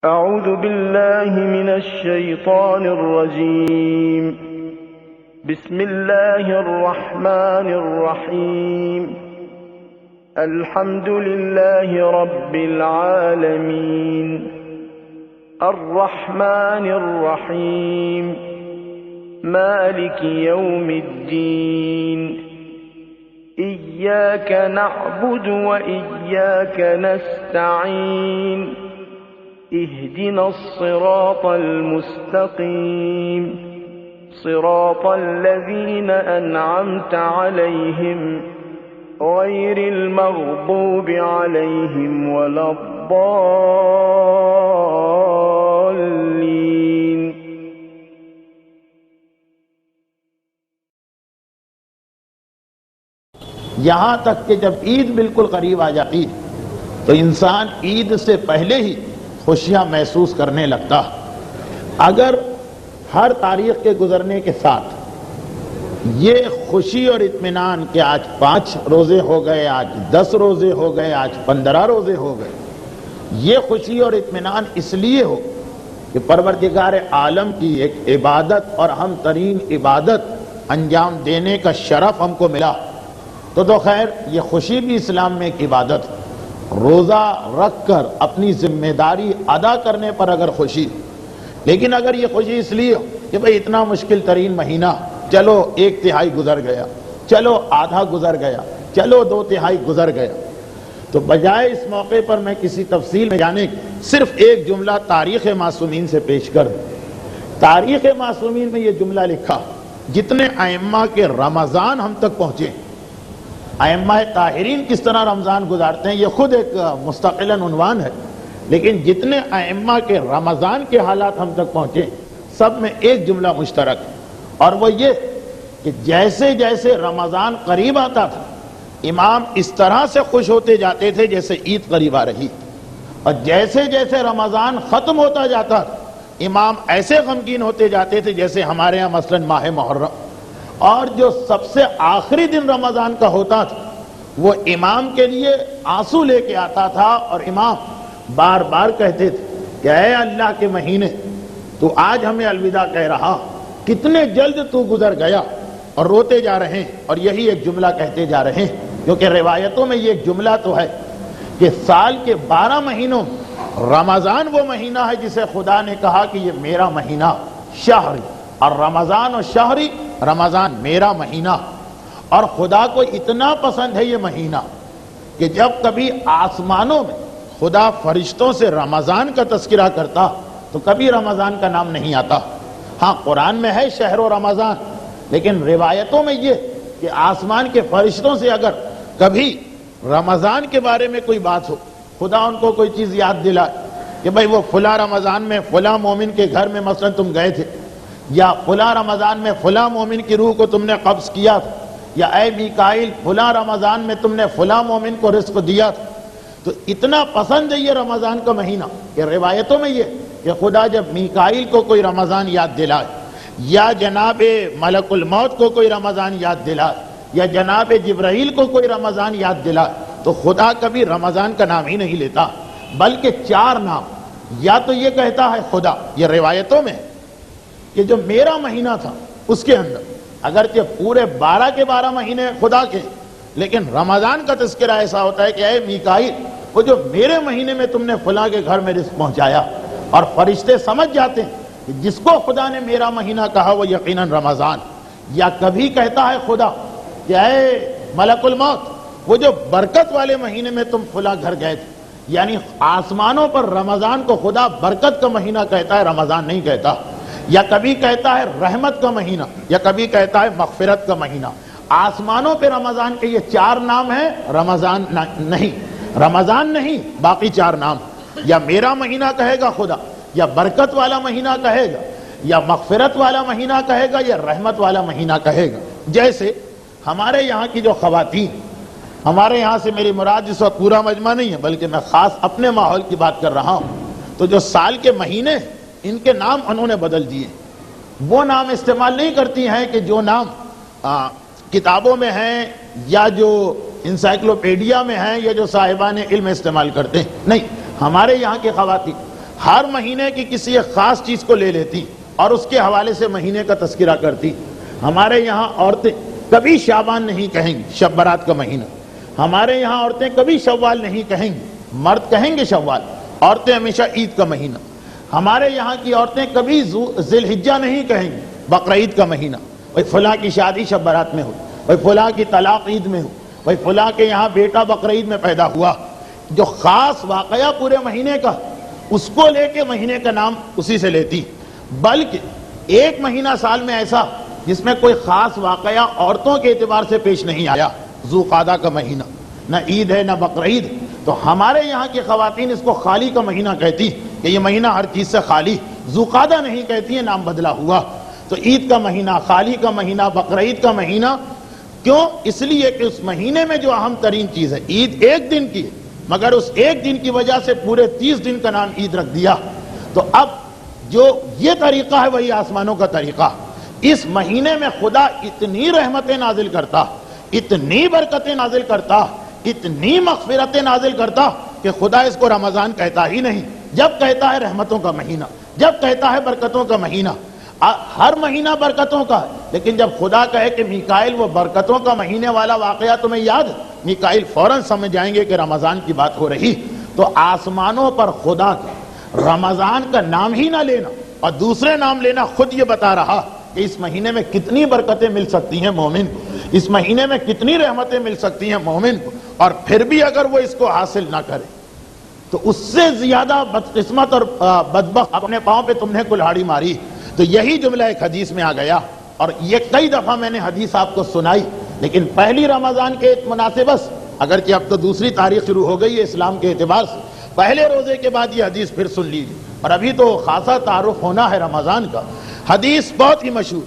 أعوذ بالله من الشيطان الرجيم. بسم الله الرحمن الرحيم. الحمد لله رب العالمين الرحمن الرحيم مالك يوم الدين إياك نعبد وإياك نستعين اهدنا الصراط المستقيم صراط الذين أنعمت عليهم غير المغضوب عليهم ولا الضالين. یہاں تک کہ جب عید بالکل قریب آ جاتی تو انسان عید سے پہلے ہی خوشیاں محسوس کرنے لگتا. اگر ہر تاریخ کے گزرنے کے ساتھ یہ خوشی اور اطمینان کہ آج 5 روزے ہو گئے، آج 10 روزے ہو گئے، آج 15 روزے ہو گئے، یہ خوشی اور اطمینان اس لیے ہو کہ پروردگار عالم کی ایک عبادت اور اہم ترین عبادت انجام دینے کا شرف ہم کو ملا، تو خیر یہ خوشی بھی اسلام میں ایک عبادت ہے. روزہ رکھ کر اپنی ذمہ داری ادا کرنے پر اگر خوشی، لیکن اگر یہ خوشی اس لیے ہو کہ بھئی اتنا مشکل ترین مہینہ، چلو 1/3 گزر گیا، چلو آدھا گزر گیا، چلو 2/3 گزر گیا، تو بجائے اس موقع پر میں کسی تفصیل میں جانے صرف ایک جملہ تاریخ معصومین سے پیش کر دوں. تاریخ معصومین میں یہ جملہ لکھا، جتنے ائمہ کے رمضان ہم تک پہنچے، ائمہ طاہرین کس طرح رمضان گزارتے ہیں یہ خود ایک مستقل عنوان ہے، لیکن جتنے ائمہ کے رمضان کے حالات ہم تک پہنچے سب میں ایک جملہ مشترک ہے، اور وہ یہ کہ جیسے جیسے رمضان قریب آتا تھا امام اس طرح سے خوش ہوتے جاتے تھے جیسے عید قریب آ رہی، اور جیسے جیسے رمضان ختم ہوتا جاتا تھا امام ایسے غمگین ہوتے جاتے تھے جیسے ہمارے ہاں مثلا ماہ محرم. اور جو سب سے آخری دن رمضان کا ہوتا تھا وہ امام کے لیے آنسو لے کے آتا تھا، اور امام بار بار کہتے تھے کہ اے اللہ کے مہینے، تو آج ہمیں الوداع کہہ رہا، کتنے جلد تو گزر گیا، اور روتے جا رہے ہیں اور یہی ایک جملہ کہتے جا رہے ہیں. کیونکہ روایتوں میں یہ ایک جملہ تو ہے کہ سال کے 12 مہینوں رمضان وہ مہینہ ہے جسے خدا نے کہا کہ یہ میرا مہینہ شہری، اور رمضان و شہری، رمضان میرا مہینہ. اور خدا کو اتنا پسند ہے یہ مہینہ کہ جب کبھی آسمانوں میں خدا فرشتوں سے رمضان کا تذکرہ کرتا تو کبھی رمضان کا نام نہیں آتا. ہاں قرآن میں ہے شہر و رمضان، لیکن روایتوں میں یہ کہ آسمان کے فرشتوں سے اگر کبھی رمضان کے بارے میں کوئی بات ہو، خدا ان کو کوئی چیز یاد دلائے کہ بھئی وہ فلاں رمضان میں فلاں مومن کے گھر میں مثلا تم گئے تھے، یا فلاں رمضان میں فلاں مومن کی روح کو تم نے قبض کیا تھا، یا اے میکائیل فلاں رمضان میں تم نے فلاں مومن کو رزق دیا تھا. تو اتنا پسند ہے یہ رمضان کا مہینہ کہ روایتوں میں یہ کہ خدا جب میکائیل کو کوئی رمضان یاد دلائے، یا جناب ملک الموت کو کوئی رمضان یاد دلائے، یا جناب جبرائیل کو کوئی رمضان یاد دلائے، تو خدا کبھی رمضان کا نام ہی نہیں لیتا، بلکہ 4 نام. یا تو یہ کہتا ہے خدا، یہ روایتوں میں کہ جو میرا مہینہ تھا اس کے اندر اگرچہ پورے 12 کے 12 مہینے خدا کے، لیکن رمضان کا تذکرہ ایسا ہوتا ہے کہ اے میکائیل، وہ جو میرے مہینے میں تم نے فلاں کے گھر میں رزق پہنچایا. اور فرشتے سمجھ جاتے ہیں کہ جس کو خدا نے میرا مہینہ کہا وہ یقیناً رمضان. یا کبھی کہتا ہے خدا کہ اے ملک الموت، وہ جو برکت والے مہینے میں تم فلاں گھر گئے تھے. یعنی آسمانوں پر رمضان کو خدا برکت کا مہینہ کہتا ہے، رمضان نہیں کہتا. یا کبھی کہتا ہے رحمت کا مہینہ، یا کبھی کہتا ہے مغفرت کا مہینہ. آسمانوں پہ رمضان کے یہ 4 نام ہیں، رمضان نہیں، رمضان نہیں، باقی 4 نام. یا میرا مہینہ کہے گا خدا، یا برکت والا مہینہ کہے گا، یا مغفرت والا مہینہ کہے گا، یا رحمت والا مہینہ کہے گا. جیسے ہمارے یہاں کی جو خواتین، ہمارے یہاں سے میری مراد اس وقت پورا مجمع نہیں ہے بلکہ میں خاص اپنے ماحول کی بات کر رہا ہوں، تو جو سال کے مہینے ان کے نام انہوں نے بدل دیے. وہ نام استعمال نہیں کرتی ہیں کہ جو نام کتابوں میں ہیں یا جو انسائکلوپیڈیا میں ہیں یا جو صاحبان علم استعمال کرتے ہیں. نہیں، ہمارے یہاں کی خواتین ہر مہینے کی کسی ایک خاص چیز کو لے لیتی اور اس کے حوالے سے مہینے کا تذکرہ کرتی. ہمارے یہاں عورتیں کبھی شعبان نہیں کہیں گی، شب برات کا مہینہ. ہمارے یہاں عورتیں کبھی شوال نہیں کہیں گی، مرد کہیں گے شوال. عورتیں ہمیشہ عید کا مہینہ. ہمارے یہاں کی عورتیں کبھی ذی الحجہ نہیں کہیں گی، بقرعید کا مہینہ. بھائی فلاں کی شادی شب برات میں ہو، بھائی فلاں کی طلاق عید میں ہو، بھائی فلاں کے یہاں بیٹا بقرعید میں پیدا ہوا. جو خاص واقعہ پورے مہینے کا، اس کو لے کے مہینے کا نام اسی سے لیتی. بلکہ ایک مہینہ سال میں ایسا جس میں کوئی خاص واقعہ عورتوں کے اعتبار سے پیش نہیں آیا، ذوالقعدہ کا مہینہ، نہ عید ہے نہ بقرعید، تو ہمارے یہاں کی خواتین اس کو خالی کا مہینہ کہتی کہ یہ مہینہ ہر چیز سے خالی. ذوالقعدہ نہیں کہتی ہے، نام بدلا ہوا. تو عید کا مہینہ، خالی کا مہینہ، بقرعید کا مہینہ. کیوں؟ اس لیے کہ اس مہینے میں جو اہم ترین چیز ہے، عید ایک دن کی ہے، مگر اس ایک دن کی وجہ سے پورے 30 دن کا نام عید رکھ دیا. تو اب جو یہ طریقہ ہے وہی آسمانوں کا طریقہ. اس مہینے میں خدا اتنی رحمتیں نازل کرتا، اتنی برکتیں نازل کرتا، اتنی مغفرتیں نازل کرتا کہ خدا اس کو رمضان کہتا ہی نہیں. جب کہتا ہے رحمتوں کا مہینہ، جب کہتا ہے برکتوں کا مہینہ. ہر مہینہ برکتوں کا ہے، لیکن جب خدا کہے کہ میکائیل وہ برکتوں کا مہینے والا واقعہ تمہیں یاد ہے، میکائیل فوراً سمجھ جائیں گے کہ رمضان کی بات ہو رہی. تو آسمانوں پر خدا کا رمضان کا نام ہی نہ لینا اور دوسرے نام لینا خود یہ بتا رہا کہ اس مہینے میں کتنی برکتیں مل سکتی ہیں مومن کو، اس مہینے میں کتنی رحمتیں مل سکتی ہیں مومن کو. اور پھر بھی اگر وہ اس کو حاصل نہ کرے تو اس سے زیادہ بدقسمت اور بدبخت اپنے پاؤں پہ تم نے کلہاڑی ماری. تو یہی جملہ ایک حدیث میں آ گیا، اور یہ کئی دفعہ میں نے حدیث آپ کو سنائی، لیکن پہلی رمضان کے مناسبت، اگرچہ اب تو دوسری تاریخ شروع ہو گئی ہے اسلام کے اعتبار سے، پہلے روزے کے بعد یہ حدیث پھر سن لیجیے. اور ابھی تو خاصا تعارف ہونا ہے رمضان کا. حدیث بہت ہی مشہور.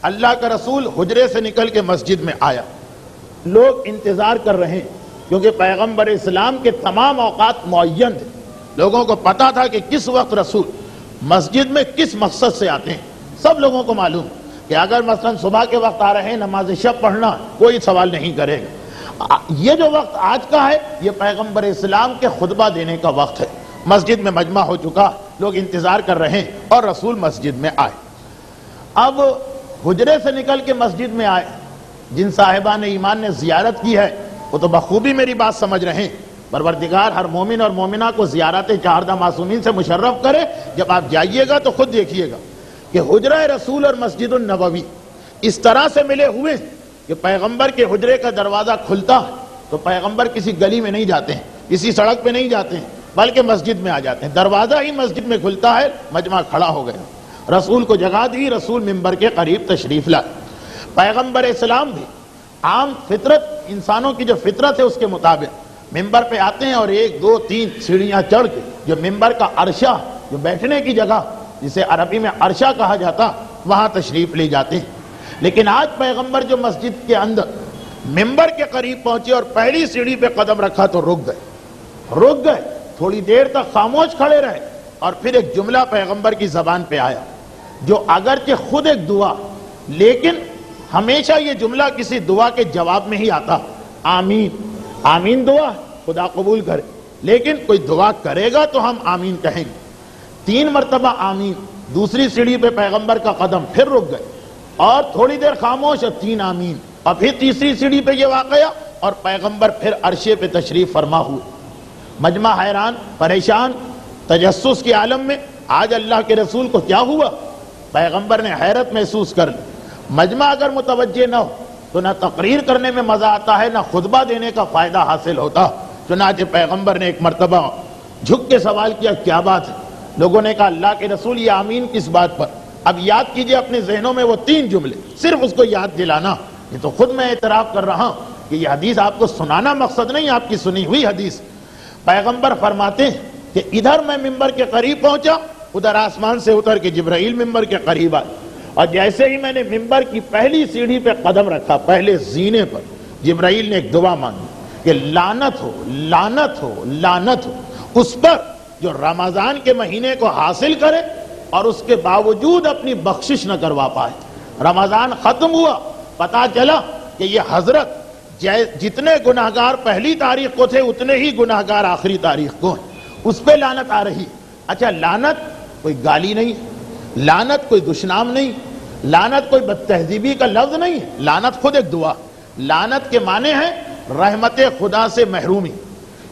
اللہ کا رسول حجرے سے نکل کے مسجد میں آیا، لوگ انتظار کر رہے ہیں کیونکہ پیغمبر اسلام کے تمام اوقات معین تھے. لوگوں کو پتا تھا کہ کس وقت رسول مسجد میں کس مقصد سے آتے ہیں. سب لوگوں کو معلوم کہ اگر مثلا صبح کے وقت آ رہے ہیں نماز شب پڑھنا، کوئی سوال نہیں کرے گا. یہ جو وقت آج کا ہے یہ پیغمبر اسلام کے خطبہ دینے کا وقت ہے. مسجد میں مجمع ہو چکا، لوگ انتظار کر رہے ہیں اور رسول مسجد میں آئے. اب حجرے سے نکل کے مسجد میں آئے. جن صاحبان ایمان نے زیارت کی ہے وہ تو بخوبی میری بات سمجھ رہے ہیں. پروردگار ہر مومن اور مومنہ کو زیارت چہاردہ معصومین سے مشرف کرے. جب آپ جائیے گا تو خود دیکھیے گا کہ حجرہ رسول اور مسجد النبوی اس طرح سے ملے ہوئے کہ پیغمبر کے حجرے کا دروازہ کھلتا ہے تو پیغمبر کسی گلی میں نہیں جاتے ہیں، کسی سڑک پہ نہیں جاتے ہیں، بلکہ مسجد میں آ جاتے ہیں. دروازہ ہی مسجد میں کھلتا ہے، مجمع کھڑا ہو گیا. رسول کو جگہ دی، رسول منبر کے قریب تشریف لائے. پیغمبر اسلام بھی عام فطرت، انسانوں کی جو فطرت ہے اس کے مطابق منبر پہ آتے ہیں اور 1 2 3 سیڑھیاں چڑھ کے جو منبر کا عرشہ، جو بیٹھنے کی جگہ جسے عربی میں عرشہ کہا جاتا، وہاں تشریف لے جاتے ہیں. لیکن آج پیغمبر جو مسجد کے اندر منبر کے قریب پہنچے اور پہلی سیڑھی پہ قدم رکھا تو رک گئے. تھوڑی دیر تک خاموش کھڑے رہے اور پھر ایک جملہ پیغمبر کی زبان پہ آیا جو اگرچہ خود ایک دعا، لیکن ہمیشہ یہ جملہ کسی دعا کے جواب میں ہی آتا. آمین. آمین دعا خدا قبول کرے، لیکن کوئی دعا کرے گا تو ہم آمین کہیں گے. 3 مرتبہ آمین. دوسری سیڑھی پہ پیغمبر کا قدم، پھر رک گئے اور تھوڑی دیر خاموش اور 3 آمین. اور پھر تیسری سیڑھی پہ یہ واقعہ اور پیغمبر پھر عرشے پہ تشریف فرما ہوئے. مجمع حیران، پریشان، تجسس کے عالم میں. آج اللہ کے رسول کو کیا ہوا؟ پیغمبر نے حیرت محسوس کر لی. مجمع اگر متوجہ نہ ہو تو نہ تقریر کرنے میں مزہ آتا ہے، نہ خطبہ دینے کا فائدہ حاصل ہوتا. چنانچہ پیغمبر نے ایک مرتبہ جھک کے سوال کیا، کیا بات ہے؟ لوگوں نے کہا اللہ کے رسول یہ آمین کس بات پر؟ اب یاد کیجئے اپنے ذہنوں میں وہ 3 جملے، صرف اس کو یاد دلانا. یہ تو خود میں اعتراف کر رہا ہوں کہ یہ حدیث آپ کو سنانا مقصد نہیں، آپ کی سنی ہوئی حدیث. پیغمبر فرماتے ہیں کہ ادھر میں منبر کے قریب پہنچا، ادھر آسمان سے اتر کے جبرائیل منبر کے قریب آئے، اور جیسے ہی میں نے منبر کی پہلی سیڑھی پہ قدم رکھا، پہلے زینے پر، جبرائیل نے ایک دعا مانگی کہ لعنت ہو، لعنت ہو، لعنت ہو اس پر جو رمضان کے مہینے کو حاصل کرے اور اس کے باوجود اپنی بخشش نہ کروا پائے. رمضان ختم ہوا، پتا چلا کہ یہ حضرت جتنے گناہگار پہلی تاریخ کو تھے اتنے ہی گناہگار آخری تاریخ کو ہیں. اس پہ لعنت آ رہی اچھا لعنت کوئی گالی نہیں، لعنت کوئی دشنام نہیں، لعنت کوئی بد تہذیبی کا لفظ نہیں ہے، لعنت خود ایک دعا. لعنت کے معنی ہے رحمت خدا سے محرومی.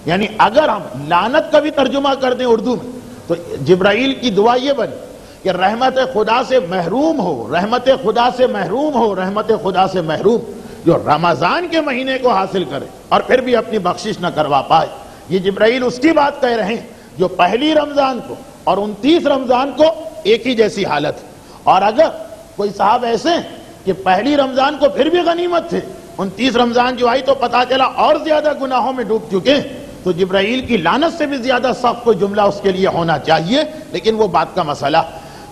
یعنی اگر ہم لعنت کا بھی ترجمہ کر دیں اردو میں تو جبرائیل کی دعا یہ بنی کہ رحمت خدا سے محروم ہو، رحمت خدا سے محروم ہو، رحمت خدا سے محروم جو رمضان کے مہینے کو حاصل کرے اور پھر بھی اپنی بخشش نہ کروا پائے. یہ جبرائیل اس کی بات کہہ رہے ہیں جو پہلی رمضان کو اور 29 رمضان کو ایک ہی جیسی حالت ہے. اور اگر کوئی صاحب ایسے ہیں کہ پہلی رمضان کو پھر بھی غنیمت تھے، 29 رمضان جو آئی تو پتا چلا اور زیادہ گناہوں میں ڈوب چکے، تو جبرائیل کی لعنت سے بھی زیادہ سخت کوئی جملہ اس کے لیے ہونا چاہیے، لیکن وہ بات کا مسئلہ.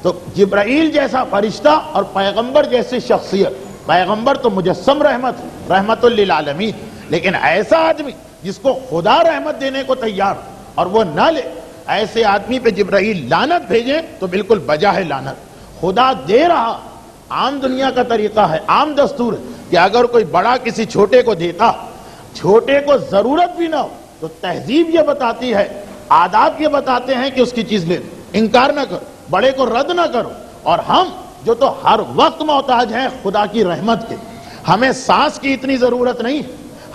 تو جبرائیل جیسا فرشتہ اور پیغمبر جیسی شخصیت، پیغمبر تو مجسم رحمت، رحمت للعالمین، لیکن ایسا آدمی جس کو خدا رحمت دینے کو تیار اور وہ نہ لے، ایسے آدمی پہ جبرائیل لعنت بھیجے تو بالکل بجا ہے لعنت. خدا دے رہا، عام دنیا کا طریقہ ہے، عام دستور ہے کہ اگر کوئی بڑا کسی چھوٹے کو دیتا، چھوٹے کو ضرورت بھی نہ ہو تو تہذیب یہ بتاتی ہے، آداب یہ بتاتے ہیں کہ اس کی چیز لے لو، انکار نہ کرو، بڑے کو رد نہ کرو. اور ہم جو تو ہر وقت محتاج ہیں خدا کی رحمت کے، ہمیں سانس کی اتنی ضرورت نہیں،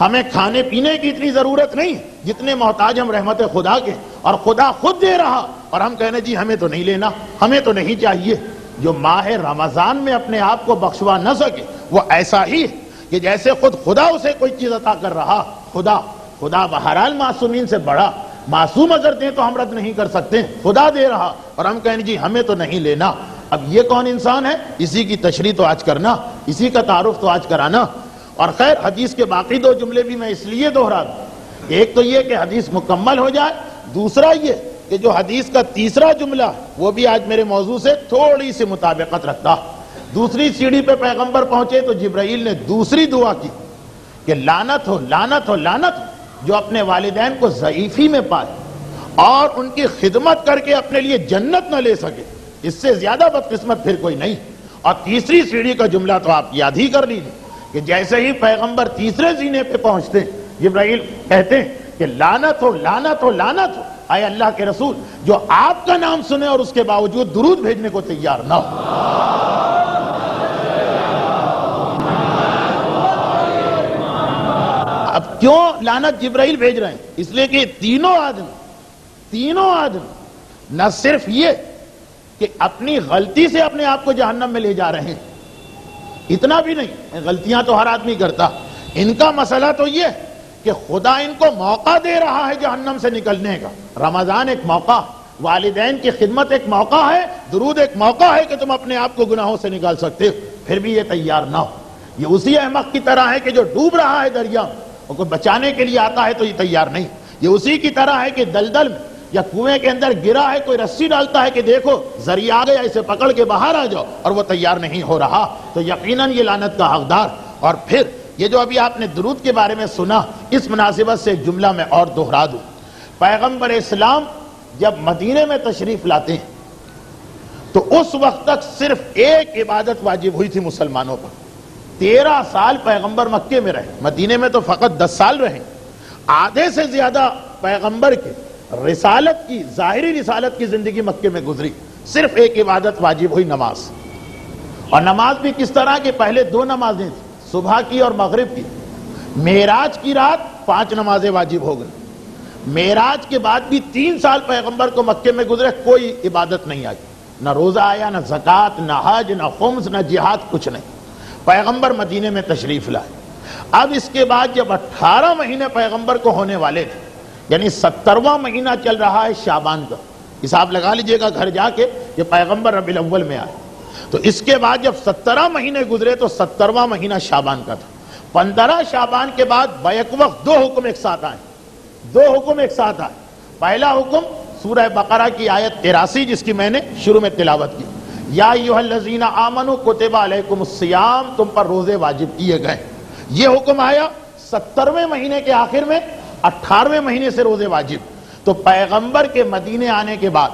ہمیں کھانے پینے کی اتنی ضرورت نہیں جتنے محتاج ہم رحمت خدا کے. اور خدا خود دے رہا اور ہم کہنے جی ہمیں تو نہیں لینا، ہمیں تو نہیں چاہیے. جو ماہ رمضان میں اپنے آپ کو بخشوا نہ سکے وہ ایسا ہی ہے کہ جیسے خود خدا اسے کوئی چیز عطا کر رہا. خدا بہرحال معصومین سے بڑا، معصوم اگر دیں تو ہم رد نہیں کر سکتے، خدا دے رہا اور ہم کہیں جی ہمیں تو نہیں لینا. اب یہ کون انسان ہے؟ اسی کی تشریح تو آج کرنا، اسی کا تعارف تو آج کرانا. اور خیر حدیث کے باقی دو جملے بھی میں اس لیے دوہرا دوں، ایک تو یہ کہ حدیث مکمل ہو جائے، دوسرا یہ کہ جو حدیث کا تیسرا جملہ وہ بھی آج میرے موضوع سے تھوڑی سی مطابقت رکھتا. دوسری سیڑھی پہ پیغمبر پہنچے تو جبرائیل نے دوسری دعا کی کہ لعنت ہو، لعنت ہو، لعنت ہو جو اپنے والدین کو ضعیفی میں پائے اور ان کی خدمت کر کے اپنے لیے جنت نہ لے سکے، اس سے زیادہ بدقسمت پھر کوئی نہیں. اور تیسری سیڑھی کا جملہ تو آپ یاد ہی کر لیجیے کہ جیسے ہی پیغمبر تیسرے زینے پہ پہنچتے جبرائیل کہتے ہیں کہ لعنت ہو، لعنت ہو، لعنت ہو اے اللہ کے رسول جو آپ کا نام سنے اور اس کے باوجود درود بھیجنے کو تیار نہ ہو. اب کیوں لعنت جبرائیل بھیج رہے ہیں؟ اس لیے کہ تینوں آدمی نہ صرف یہ کہ اپنی غلطی سے اپنے آپ کو جہنم میں لے جا رہے ہیں، اتنا بھی نہیں، غلطیاں تو ہر آدمی کرتا، ان کا مسئلہ تو یہ کہ خدا ان کو موقع دے رہا ہے جہنم سے نکلنے کا. رمضان ایک موقع، والدین کی خدمت ایک موقع ہے، درود ایک موقع ہے کہ تم اپنے آپ کو گناہوں سے نکال سکتے ہو، پھر بھی یہ تیار نہ ہو. یہ اسی احمق کی طرح ہے کہ جو ڈوب رہا ہے دریا میں، اور کوئی بچانے کے لیے آتا ہے تو یہ تیار نہیں. یہ اسی کی طرح ہے کہ دلدل میں یا کنویں کے اندر گرا ہے، کوئی رسی ڈالتا ہے کہ دیکھو ذریعہ آ گیا، اسے پکڑ کے باہر آ جاؤ، اور وہ تیار نہیں ہو رہا تو یقیناً یہ لعنت کا حقدار. اور پھر یہ جو ابھی آپ نے درود کے بارے میں سنا، اس مناسبت سے ایک جملہ میں اور دوہرا دوں. پیغمبر اسلام جب مدینے میں تشریف لاتے ہیں تو اس وقت تک صرف ایک عبادت واجب ہوئی تھی مسلمانوں پر. 13 سال پیغمبر مکے میں رہے، مدینے میں تو فقط 10 سال رہے. آدھے سے زیادہ پیغمبر کے رسالت کی، ظاہری رسالت کی زندگی مکے میں گزری. صرف ایک عبادت واجب ہوئی، نماز. اور نماز بھی کس طرح کہ پہلے 2 نمازیں تھیں، صبح کی اور مغرب کی. معراج کی رات 5 نمازیں واجب ہو گئی. معراج کے بعد بھی 3 سال پیغمبر کو مکے میں گزرے، کوئی عبادت نہیں آئی، نہ روزہ آیا، نہ زکوٰۃ، نہ حج، نہ خمس، نہ جہاد، کچھ نہیں. پیغمبر مدینے میں تشریف لائے. اب اس کے بعد جب 18 مہینے پیغمبر کو ہونے والے تھے، یعنی 70واں مہینہ چل رہا ہے شعبان کا، حساب لگا لیجئے گا گھر جا کے کہ پیغمبر ربیع الاول میں آئے، تو اس کے بعد جب 17 مہینے گزرے تو 70واں مہینہ شعبان کا تھا. 15 شعبان کے بعد بیک وقت 2 حکم ایک ساتھ آئے. 2 حکم ایک ساتھ آئے. پہلا حکم سورہ بقرہ کی آیت 83 جس کی میں نے شروع میں تلاوت کی، یا ایھا الذین آمنوا کتب علیکم الصیام، تم پر روزے واجب کیے گئے. یہ حکم آیا 70ویں مہینے کے آخر میں، 18ویں مہینے سے روزے واجب. تو پیغمبر کے مدینے آنے کے بعد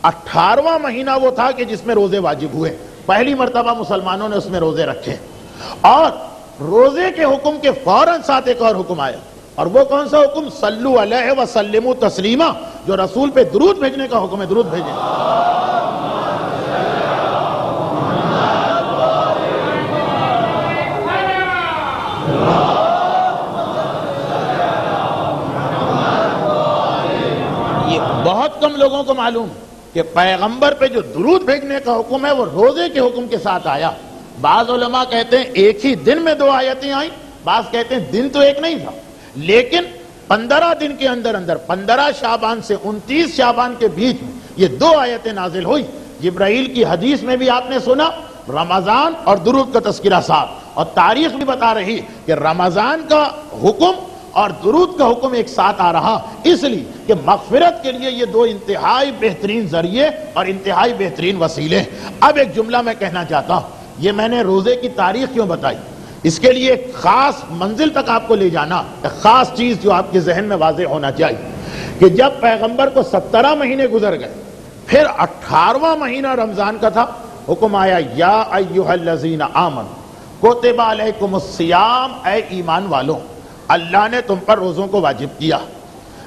18واں مہینہ وہ تھا کہ جس میں روزے واجب ہوئے. پہلی مرتبہ مسلمانوں نے اس میں روزے رکھے. اور روزے کے حکم کے فوراً ساتھ ایک اور حکم آیا، اور وہ کون سا حکم؟ صلو علیہ وسلموا تسلیما، جو رسول پہ درود بھیجنے کا حکم ہے، درود بھیجیں۔ یہ بہت کم لوگوں کو معلوم کہ پیغمبر پہ جو درود بھیجنے کا حکم ہے وہ روزے کے حکم کے ساتھ آیا۔ بعض علماء کہتے ہیں ایک ہی دن میں 2 آیتیں آئیں، بعض کہتے ہیں دن تو ایک نہیں تھا، لیکن 15 دن کے اندر 15 شعبان سے 29 شعبان کے بیچ میں یہ 2 آیتیں نازل ہوئی۔ جبرائیل کی حدیث میں بھی آپ نے سنا رمضان اور درود کا تذکرہ ساتھ، اور تاریخ بھی بتا رہی کہ رمضان کا حکم اور درود کا حکم ایک ساتھ آ رہا، اس لیے کہ مغفرت کے لیے یہ 2 انتہائی بہترین ذریعے اور انتہائی بہترین وسیلے۔ اب ایک جملہ میں کہنا چاہتا ہوں، یہ میں نے روزے کی تاریخ کیوں بتائی، اس کے لیے ایک خاص منزل تک آپ کو لے جانا، ایک خاص چیز جو آپ کے ذہن میں واضح ہونا چاہیے کہ جب پیغمبر کو 17 مہینے گزر گئے، پھر 18واں مہینہ رمضان کا تھا، حکم آیا یا ایھا الذین آمنوا کتب علیکم الصیام، اے ایمان والو اللہ نے تم پر روزوں کو واجب کیا۔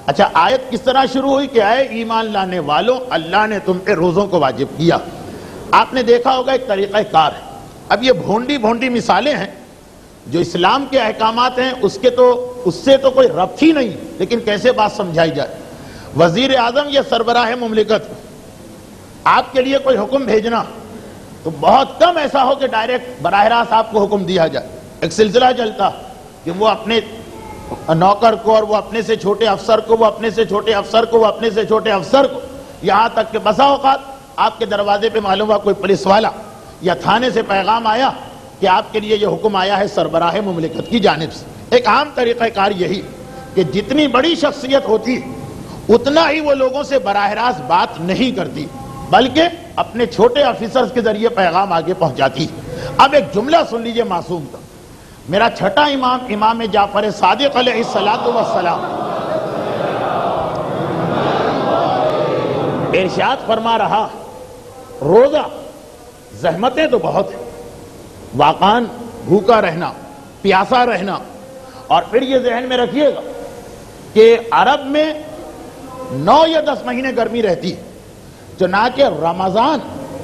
اچھا آیت کس طرح شروع ہوئی کہ اے ایمان لانے والو اللہ نے تم پہ روزوں کو واجب کیا۔ آپ نے دیکھا ہوگا ایک طریقہ کار ہے، اب یہ بھونڈی مثالیں ہیں جو اسلام کے احکامات ہیں، اس سے تو کوئی ربط ہی نہیں، لیکن کیسے بات سمجھائی جائے۔ وزیر اعظم یا سربراہ مملکت آپ کے لیے کوئی حکم بھیجنا تو بہت کم ایسا ہو کہ ڈائریکٹ براہ راست آپ کو حکم دیا جائے، ایک سلسلہ چلتا کہ وہ اپنے نوکر کو، اور وہ اپنے سے چھوٹے افسر کو، وہ اپنے سے چھوٹے افسر کو، وہ اپنے سے چھوٹے افسر کو، یہاں تک کہ بسا اوقات آپ کے دروازے پہ معلوم ہوا کوئی پولیس والا یا تھانے سے پیغام آیا کہ آپ کے لیے یہ حکم آیا ہے سربراہ مملکت کی جانب سے۔ ایک عام طریقہ کار یہی کہ جتنی بڑی شخصیت ہوتی اتنا ہی وہ لوگوں سے براہ راست بات نہیں کرتی، بلکہ اپنے چھوٹے آفیسرز کے ذریعے پیغام آگے پہنچاتی۔ اب ایک جملہ سن لیجئے معصوم کا، میرا چھٹا امام امام جعفر صادق علیہ الصلوۃ والسلام ارشاد فرما رہا، روزہ زحمتیں تو بہت ہیں، واقعاً بھوکا رہنا، پیاسا رہنا، اور پھر یہ ذہن میں رکھیے گا کہ عرب میں 9 یا 10 مہینے گرمی رہتی ہے، چنانچہ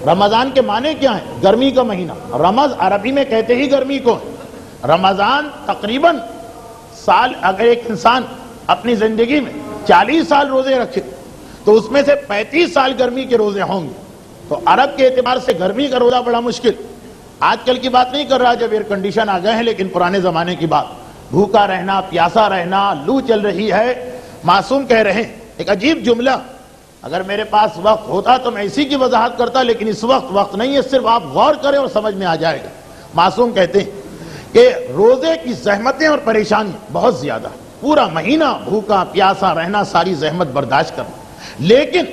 رمضان کے معنی کیا ہیں؟ گرمی کا مہینہ، رمض عربی میں کہتے ہی گرمی کو ہے۔ رمضان تقریباً سال، اگر ایک انسان اپنی زندگی میں 40 سال روزے رکھے تو اس میں سے 35 سال گرمی کے روزے ہوں گے، تو عرب کے اعتبار سے گرمی کا روزہ بڑا مشکل۔ آج کل کی بات نہیں کر رہا جب ایئر کنڈیشن آ گئے ہیں، لیکن پرانے زمانے کی بات، بھوکا رہنا، پیاسا رہنا، لو چل رہی ہے۔ معصوم کہہ رہے ہیں ایک عجیب جملہ، اگر میرے پاس وقت ہوتا تو میں اسی کی وضاحت کرتا، لیکن اس وقت نہیں ہے، صرف آپ غور کریں اور سمجھ میں آ جائے گا۔ معصوم کہتے ہیں کہ روزے کی زحمتیں اور پریشانی بہت زیادہ، پورا مہینہ بھوکا پیاسا رہنا، ساری زحمت برداشت کرنا، لیکن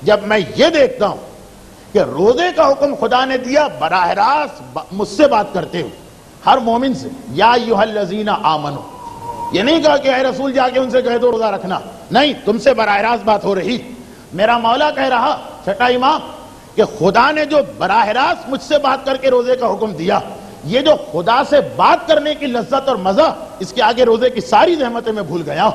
جب میں یہ دیکھتا ہوں کہ روزے کا حکم خدا نے دیا براہ راست مجھ سے بات کرتے ہوئے، ہر مومن سے، یا ایھا الذین آمنوا، یہ نہیں کہا کہ اے رسول جا کے ان سے کہہ دو روزہ رکھنا، نہیں، تم سے براہ راست بات ہو رہی۔ میرا مولا کہہ رہا چھٹا امام کہ خدا نے جو براہ راست مجھ سے بات کر کے روزے کا حکم دیا، یہ جو خدا سے بات کرنے کی لذت اور مزہ، اس کے آگے روزے کی ساری زحمتیں میں بھول گیا،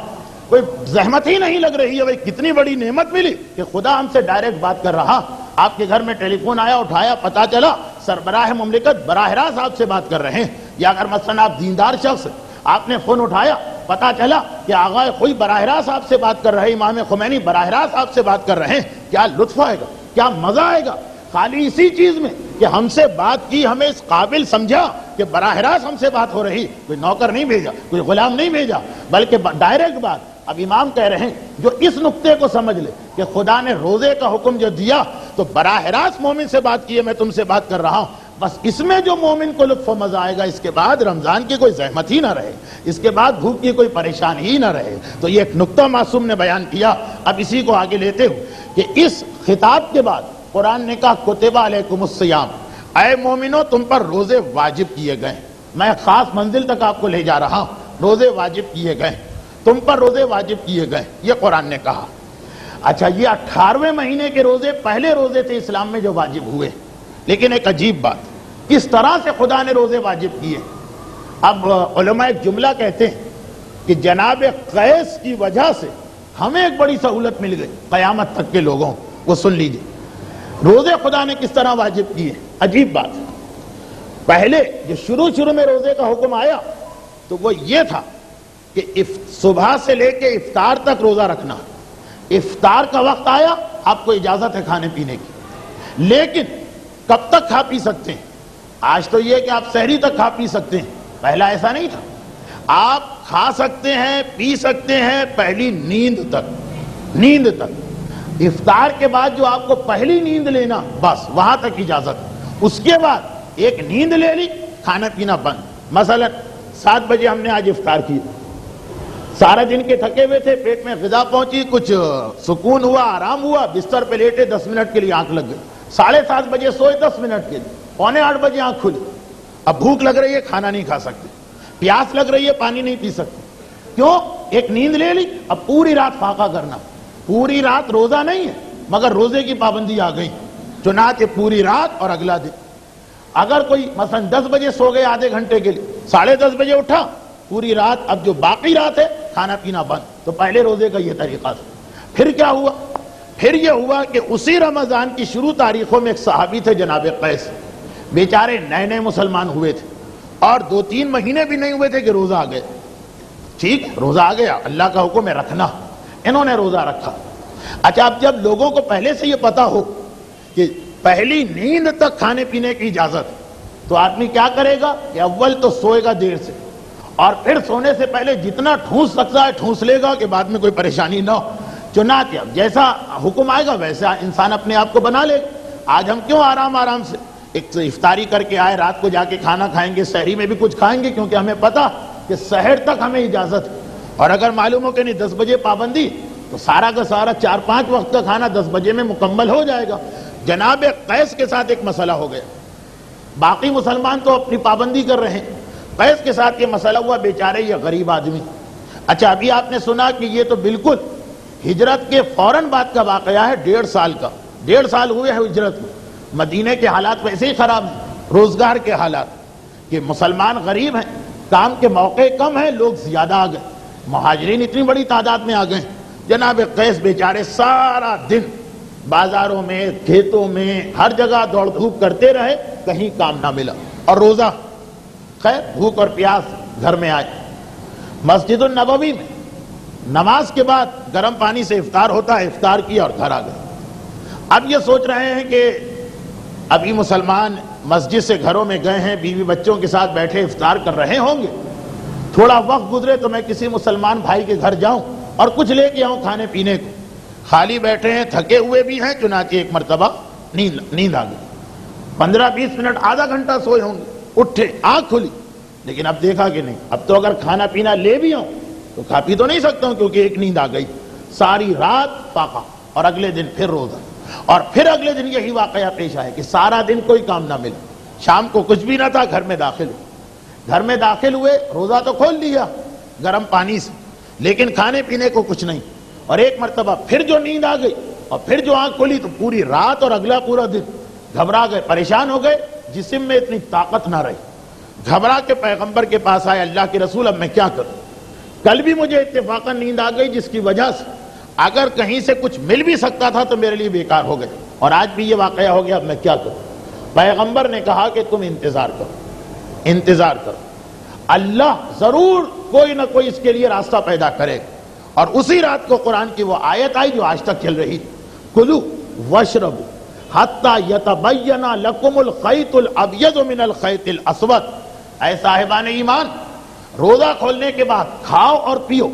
کوئی زحمت ہی نہیں لگ رہی ہے۔ بھائی کتنی بڑی نعمت ملی کہ خدا ہم سے ڈائریکٹ بات کر رہا۔ آپ کے گھر میں ٹیلی فون آیا، اٹھایا، پتا چلا سربراہ مملکت براہ راست آپ سے بات کر رہے ہیں، یا اگر مثلا آپ دیندار شخص، آپ نے فون اٹھایا، پتا چلا کہ آغا کوئی براہ راست آپ سے بات کر رہے، امام خمینی براہ راست آپ سے بات کر رہے ہیں، کیا لطف آئے گا، کیا مزہ آئے گا، خالی اسی چیز میں کہ ہم سے بات کی، ہمیں اس قابل سمجھا کہ براہ راست ہم سے بات ہو رہی، کوئی نوکر نہیں بھیجا، کوئی غلام نہیں بھیجا، بلکہ ڈائریکٹ بات۔ اب امام کہہ رہے ہیں جو اس نقطے کو سمجھ لے کہ خدا نے روزے کا حکم جو دیا تو براہ راست مومن سے بات کیے، میں تم سے بات کر رہا ہوں، بس اس میں جو مومن کو لطف و مزہ آئے گا، اس کے بعد رمضان کی کوئی زحمت ہی نہ رہے، اس کے بعد بھوک کی کوئی پریشانی ہی نہ رہے۔ تو یہ ایک نقطہ معصوم نے بیان کیا۔ اب اسی کو آگے لیتے ہوں کہ اس خطاب کے بعد قرآن نے کہا کتب علیکم الصیام، اے مومنو تم پر روزے واجب کیے گئے۔ میں خاص منزل تک آپ کو لے جا رہا ہوں، روزے واجب کیے گئے، تم پر روزے واجب کیے گئے، یہ قرآن نے کہا۔ اچھا یہ 18ویں مہینے کے روزے پہلے روزے تھے اسلام میں جو واجب ہوئے، لیکن ایک عجیب بات، کس طرح سے خدا نے روزے واجب کیے۔ اب علماء ایک جملہ کہتے ہیں کہ جناب قیس کی وجہ سے ہمیں ایک بڑی سہولت مل گئی قیامت تک کے لوگوں کو. سن لیجئے روزے خدا نے کس طرح واجب کیے. عجیب بات ہے، پہلے جو شروع میں روزے کا حکم آیا تو وہ یہ تھا کہ صبح سے لے کے افطار تک روزہ رکھنا. افطار کا وقت آیا آپ کو اجازت ہے کھانے پینے کی، لیکن کب تک کھا پی سکتے ہیں؟ آج تو یہ کہ آپ سحری تک کھا پی سکتے ہیں، پہلا ایسا نہیں تھا. آپ کھا سکتے ہیں پی سکتے ہیں پہلی نیند تک. افطار کے بعد جو آپ کو پہلی نیند لینا بس وہاں تک اجازت. اس کے بعد ایک نیند لے لی کھانا پینا بند. مثلا 7 بجے ہم نے آج افطار کیا، سارا دن کے تھکے ہوئے تھے، پیٹ میں غذا پہنچی، کچھ سکون ہوا، آرام ہوا، بستر پہ لیٹے، 10 منٹ کے لیے آنکھ لگ گئی. 7:30 بجے سوئے 10 منٹ کے لیے، 7:45 بجے آنکھ کھلی. اب بھوک لگ رہی ہے کھانا نہیں کھا سکتے، پیاس لگ رہی ہے پانی نہیں پی سکتے. کیوں؟ ایک نیند لے لی. اب پوری رات فاقہ کرنا، پوری رات روزہ نہیں ہے مگر روزے کی پابندی آ گئی، چنانچہ پوری رات اور اگلا دن. اگر کوئی مثلا 10 بجے سو گئے آدھے گھنٹے کے لیے، 10:30 بجے اٹھا، پوری رات، اب جو باقی رات ہے کھانا پینا بند. تو پہلے روزے کا یہ طریقہ تھا. پھر کیا ہوا؟ پھر یہ ہوا کہ اسی رمضان کی شروع تاریخوں میں ایک صحابی تھے جناب قیس، بیچارے نئے مسلمان ہوئے تھے اور 2-3 مہینے بھی نہیں ہوئے تھے کہ روزہ آ گئے. ٹھیک، روزہ آ گیا، اللہ کا حکم ہے رکھنا، انہوں نے روزہ رکھا. اچھا، اب جب لوگوں کو پہلے سے یہ پتا ہو کہ پہلی نیند تک کھانے پینے کی اجازت، تو آدمی کیا کرے گا کہ اول تو سوئے گا دیر سے، اور پھر سونے سے پہلے جتنا ٹھونس سکتا ہے ٹھونس لے گا کہ بعد میں کوئی پریشانی نہ ہو. چنانچہ جیسا حکم آئے گا ویسا انسان اپنے آپ کو بنا لے گا. آج ہم کیوں آرام سے ایک افطاری کر کے آئے، رات کو جا کے کھانا کھائیں گے، سحری میں بھی کچھ کھائیں گے، کیونکہ ہمیں پتا کہ سحر تک ہمیں اجازت ہے. اور اگر معلوم ہو کہ نہیں 10 بجے پابندی، تو سارا کا سارا 4-5 وقت کا کھانا 10 بجے میں مکمل ہو جائے گا. جناب قیس کے ساتھ ایک مسئلہ ہو گیا، باقی مسلمان تو اپنی پابندی کر رہے ہیں، قیس کے ساتھ یہ مسئلہ ہوا، بیچارے یہ غریب آدمی. اچھا، ابھی آپ نے سنا کہ یہ تو بالکل ہجرت کے فوراً بعد کا واقعہ ہے، 1.5 سال کا. 1.5 سال ہوئے ہیں ہجرت میں. مدینے کے حالات ویسے ہی خراب ہیں، روزگار کے حالات، کہ مسلمان غریب ہیں، کام کے موقع کم ہیں، لوگ زیادہ آ گئے، مہاجرین اتنی بڑی تعداد میں آ گئے. جناب قیس بیچارے سارا دن بازاروں میں، کھیتوں میں، ہر جگہ دوڑ دھوپ کرتے رہے، کہیں کام نہ ملا، اور روزہ. خیر، بھوک اور پیاس گھر میں آئے. مسجد النبوی میں نماز کے بعد گرم پانی سے افطار ہوتا ہے، افطار کیا اور گھر آ گئے. اب یہ سوچ رہے ہیں کہ ابھی مسلمان مسجد سے گھروں میں گئے ہیں، بیوی بچوں کے ساتھ بیٹھے افطار کر رہے ہوں گے، تھوڑا وقت گزرے تو میں کسی مسلمان بھائی کے گھر جاؤں اور کچھ لے کے آؤں کھانے پینے کو. خالی بیٹھے ہیں، تھکے ہوئے بھی ہیں، چنانچہ ایک مرتبہ نیند آ گئی. 15-20 منٹ، آدھا گھنٹہ سوئے ہوں گے، اٹھے، آنکھ کھلی، لیکن اب دیکھا کہ نہیں، اب تو اگر کھانا پینا لے بھی آؤں تو کھا پی تو نہیں سکتا ہوں، کیونکہ ایک نیند آ گئی. ساری رات فاقہ، اور اگلے دن پھر روزہ. اور پھر اگلے دن یہی واقعہ پیش آئے کہ سارا دن کوئی کام نہ ملا، شام کو کچھ بھی نہ تھا، گھر میں داخل ہوئے، روزہ تو کھول لیا گرم پانی سے، لیکن کھانے پینے کو کچھ نہیں. اور ایک مرتبہ پھر جو نیند آ گئی اور پھر جو آنکھ کھلی تو پوری رات اور اگلا پورا دن گھبرا گئے، پریشان ہو گئے، جسم میں اتنی طاقت نہ رہی. گھبرا کے پیغمبر کے پاس آئے، اللہ کے رسول اب میں کیا کروں؟ کل بھی مجھے اتفاقاً نیند آ گئی، جس کی وجہ سے اگر کہیں سے کچھ مل بھی سکتا تھا تو میرے لیے بیکار ہو گئے، اور آج بھی یہ واقعہ ہو گیا، اب میں کیا کروں؟ پیغمبر نے کہا کہ تم انتظار کرو، اللہ ضرور کوئی نہ کوئی اس کے لیے راستہ پیدا کرے. اور اسی رات کو قرآن کی وہ آیت آئی جو آج تک چل رہی، کلو واشربو حتی یتبین لکم الخیط الابیض من الخیط الاسود. اے صاحبان ایمان، روزہ کھولنے کے بعد کھاؤ اور پیو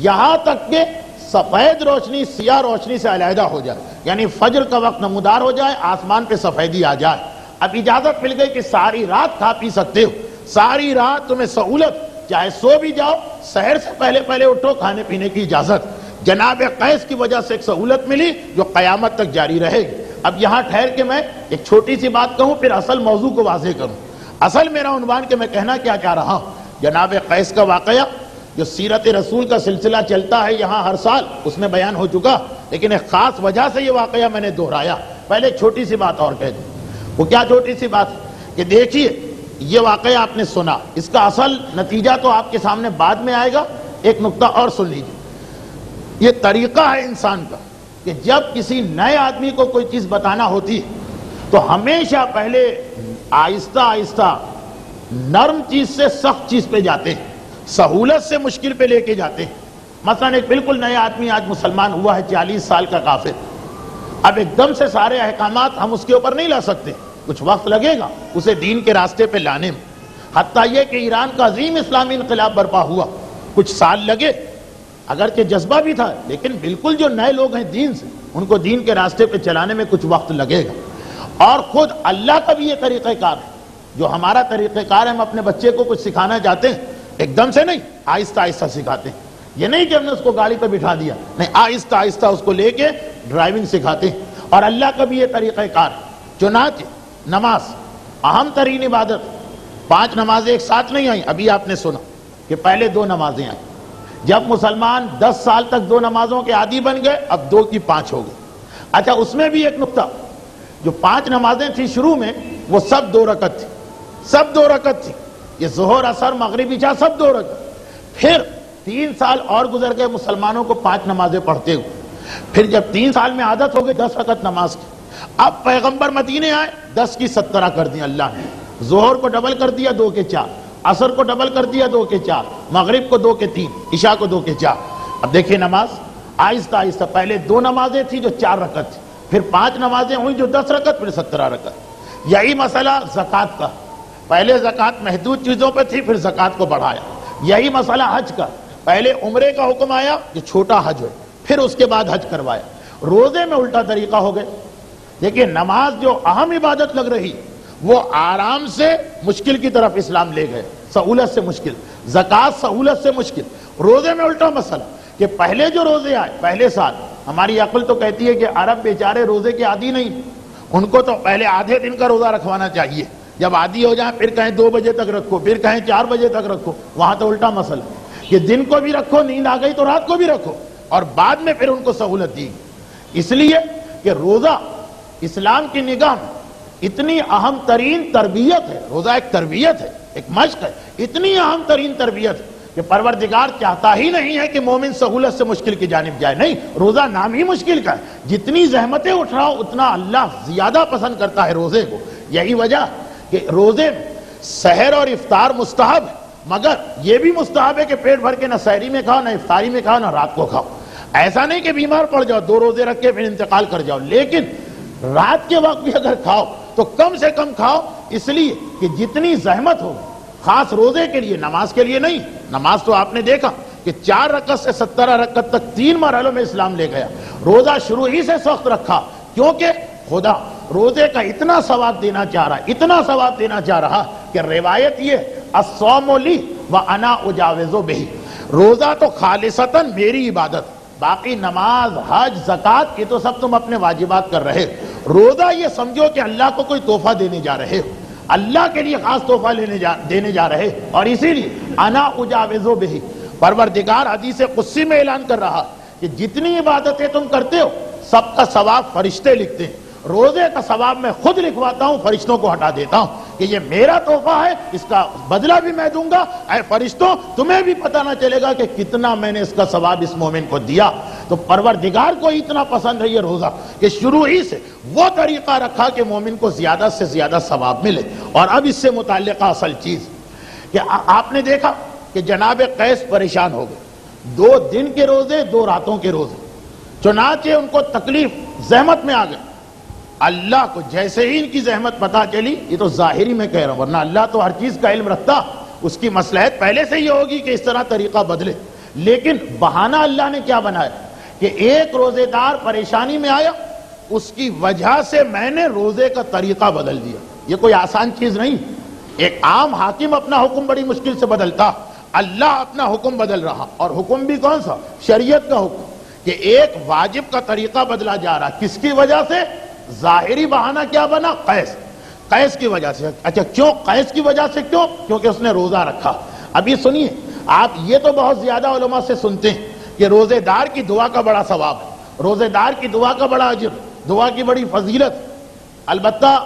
یہاں تک کہ سفید روشنی سیاہ روشنی سے علیحدہ ہو جائے، یعنی فجر کا وقت نمودار ہو جائے، آسمان پہ سفیدی آ جائے. اب اجازت مل گئی کہ ساری رات کھا پی سکتے ہو، ساری رات تمہیں سہولت، چاہے سو بھی جاؤ، سحر سے پہلے اٹھو، کھانے پینے کی اجازت. جناب قیس کی وجہ سے ایک سہولت ملی جو قیامت تک جاری رہے گی. اب یہاں ٹھہر کے میں ایک چھوٹی سی بات کہوں، پھر اصل موضوع کو واضح کروں. اصل میرا عنوان کہ میں کہنا کیا چاہ رہا ہوں، جناب قیس کا واقعہ جو سیرت رسول کا سلسلہ چلتا ہے یہاں ہر سال، اس میں بیان ہو چکا، لیکن ایک خاص وجہ سے یہ واقعہ میں نے دہرایا. پہلے ایک چھوٹی سی بات اور کہہ دوں. وہ کیا چھوٹی سی بات ہے کہ دیکھیے، یہ واقعہ آپ نے سنا، اس کا اصل نتیجہ تو آپ کے سامنے بعد میں آئے گا، ایک نقطہ اور سن لیجیے. یہ طریقہ ہے انسان کا کہ جب کسی نئے آدمی کو کوئی چیز بتانا ہوتی ہے تو ہمیشہ پہلے آہستہ آہستہ نرم چیز سے سخت چیز پہ جاتے ہیں، سہولت سے مشکل پہ لے کے جاتے ہیں. مثلا ایک بالکل نیا آدمی آج مسلمان ہوا ہے، 40 سال کا کافر. اب ایک دم سے سارے احکامات ہم اس کے اوپر نہیں لا سکتے، کچھ وقت لگے گا اسے دین کے راستے پہ لانے میں. حتیٰ یہ کہ ایران کا عظیم اسلامی انقلاب برپا ہوا، کچھ سال لگے، اگرچہ جذبہ بھی تھا لیکن بالکل جو نئے لوگ ہیں دین سے، ان کو دین کے راستے پہ چلانے میں کچھ وقت لگے گا. اور خود اللہ کا بھی یہ طریقہ کار ہے، جو ہمارا طریقہ کار ہے. ہم اپنے بچے کو کچھ سکھانا چاہتے ہیں، ایک دم سے نہیں، آہستہ آہستہ سکھاتے ہیں. یہ نہیں کہ ہم نے اس کو گاڑی پہ بٹھا دیا، نہیں، آہستہ آہستہ اس کو لے کے ڈرائیونگ سکھاتے ہیں. اور اللہ کا بھی یہ طریقہ کار ہے. چنانچہ نماز اہم ترین عبادت، 5 نمازیں ایک ساتھ نہیں آئیں. ابھی آپ نے سنا کہ پہلے 2 نمازیں آئیں. جب مسلمان 10 سال تک 2 نمازوں کے عادی بن گئے، اب 2 کی 5 ہو گئے. اچھا، اس میں بھی ایک نقطہ، جو 5 نمازیں تھیں شروع میں وہ سب 2 رکعت تھی، سب 2 رکعت تھی. یہ ظہر، عصر، مغرب، عشاء سب 2 رکعت. پھر 3 سال اور گزر گئے مسلمانوں کو 5 نمازیں پڑھتے ہوئے. پھر جب 3 سال میں عادت ہو گئی 10 رکعت نماز کی. اب پیغمبر مدینے آئے، 10 کی 17 کر دی اللہ نے. ظہر کو ڈبل کر دیا 2 کے 4، عصر کو ڈبل کر دیا 2 کے 4، مغرب کو 2 کے 3، عشاء کو 2 کے 4. اب دیکھیں نماز آہستہ آہستہ، پہلے 2 نمازیں تھیں جو 4 رکعت تھی، پھر 5 نمازیں ہوئیں جو 10 رکعت، پھر 17 رکعت. یہی مسئلہ زکوٰۃ کا، پہلے زکوٰۃ محدود چیزوں پہ تھی، پھر زکوٰۃ کو بڑھایا. یہی مسئلہ حج کا، پہلے عمرے کا حکم آیا جو چھوٹا حج ہے، پھر اس کے بعد حج کروایا. روزے میں الٹا طریقہ ہو گئے. دیکھیں نماز جو اہم عبادت لگ رہی وہ آرام سے مشکل کی طرف اسلام لے گئے، سہولت سے مشکل. زکوٰۃ سہولت سے مشکل. روزے میں الٹا مسئلہ کہ پہلے جو روزے آئے پہلے سال، ہماری عقل تو کہتی ہے کہ عرب بیچارے روزے کے عادی نہیں، ان کو تو پہلے آدھے دن کا روزہ رکھوانا چاہیے. جب عادی ہو جائیں پھر کہیں 2 بجے تک رکھو، پھر کہیں 4 بجے تک رکھو. وہاں تو الٹا مسئلہ کہ دن کو بھی رکھو، نیند آ گئی تو رات کو بھی رکھو، اور بعد میں پھر ان کو سہولت دی. اس لیے کہ روزہ اسلام کی نگاہ میں اتنی اہم ترین تربیت ہے. روزہ ایک تربیت ہے، ایک مشق ہے، اتنی اہم ترین تربیت ہے کہ پروردگار چاہتا ہی نہیں ہے کہ مومن سہولت سے مشکل کی جانب جائے. نہیں، روزہ نام ہی مشکل کا ہے. جتنی زحمتیں اٹھاؤ اتنا اللہ زیادہ پسند کرتا ہے روزے کو. یہی وجہ کہ روزے میں سحر اور افطار مستحب ہے، مگر یہ بھی مستحب ہے کہ پیٹ بھر کے نہ سحری میں کھاؤ، نہ افطاری میں کھاؤ، نہ رات کو کھاؤ. ایسا نہیں کہ بیمار پڑ جاؤ 2 روزے رکھ کے پھر انتقال کر جاؤ، لیکن رات کے وقت بھی اگر کھاؤ تو کم سے کم کھاؤ، اس لیے کہ جتنی زحمت ہو، خاص روزے کے لیے، نماز کے لیے نہیں. نماز تو آپ نے دیکھا کہ 4 رکعت سے 17 رکعت تک 3 مرحلوں میں اسلام لے گیا. روزہ شروع ہی سے سخت رکھا کیونکہ خدا روزے کا اتنا ثواب دینا چاہ رہا، اتنا ثواب دینا چاہ رہا کہ روایت یہ الصوم لی وانا اجاوز بہ، روزہ تو خالصتاً میری عبادت، باقی نماز، حج، زکوٰۃ یہ تو سب تم اپنے واجبات کر رہے. روزہ یہ سمجھو کہ اللہ کو کوئی تحفہ دینے جا رہے ہو، اللہ کے لیے خاص تحفہ دینے جا رہے. اور اسی لیے انا اجاوز بہ، پروردگار حدیث قدسی میں اعلان کر رہا کہ جتنی عبادتیں تم کرتے ہو سب کا ثواب فرشتے لکھتے ہیں. روزے کا ثواب میں خود لکھواتا ہوں، فرشتوں کو ہٹا دیتا ہوں کہ یہ میرا تحفہ ہے، اس کا بدلہ بھی میں دوں گا. اے فرشتوں، تمہیں بھی پتہ نہ چلے گا کہ کتنا میں نے اس کا ثواب اس مومن کو دیا. تو پروردگار کو اتنا پسند ہے یہ روزہ کہ شروع ہی سے وہ طریقہ رکھا کہ مومن کو زیادہ سے زیادہ ثواب ملے. اور اب اس سے متعلقہ اصل چیز کہ آپ نے دیکھا کہ جناب قیس پریشان ہو گئے، 2 دن کے روزے، 2 راتوں کے روزے. چنانچہ ان کو تکلیف، زحمت میں آ گئے. اللہ کو جیسے ہی ان کی زحمت پتہ چلی، یہ تو ظاہری میں کہہ رہا ہوں ورنہ اللہ تو ہر چیز کا علم رکھتا، اس کی مصلحت پہلے سے یہ ہوگی کہ اس طرح طریقہ بدلے. لیکن بہانہ اللہ نے کیا بنایا کہ ایک روزے دار پریشانی میں آیا، اس کی وجہ سے میں نے روزے کا طریقہ بدل دیا. یہ کوئی آسان چیز نہیں. ایک عام حاکم اپنا حکم بڑی مشکل سے بدلتا، اللہ اپنا حکم بدل رہا. اور حکم بھی کون سا؟ شریعت کا حکم، کہ ایک واجب کا طریقہ بدلا جا رہا. کس کی وجہ سے؟ ظاہری بہانہ کیا بنا؟ قیس کی وجہ سے. اچھا کیوں قیس کی وجہ سے؟ کیوں؟ کیونکہ اس نے روزہ رکھا. ابھی سنیے آپ، یہ تو بہت زیادہ علماء سے سنتے ہیں کہ روزے دار کی دعا کا بڑا ثواب ہے، روزے دار کی دعا کا بڑا اجر، دعا کی بڑی فضیلت. البتہ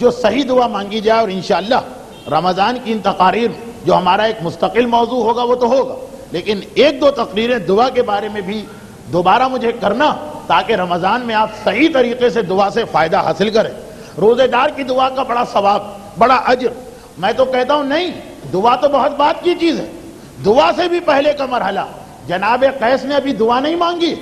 جو صحیح دعا مانگی جائے، اور انشاءاللہ رمضان کی ان تقاریر جو ہمارا ایک مستقل موضوع ہوگا وہ تو ہوگا، لیکن ایک دو تقریریں دعا کے بارے میں بھی دوبارہ مجھے کرنا، تاکہ رمضان میں آپ صحیح طریقے سے دعا سے فائدہ حاصل کریں۔ روزے دار کی دعا کا بڑا ثواب، بڑا اجر۔ میں تو کہتا ہوں نہیں، دعا تو بہت بات کی چیز ہے، دعا سے بھی پہلے کا مرحلہ۔ جناب قیس نے ابھی دعا نہیں مانگی،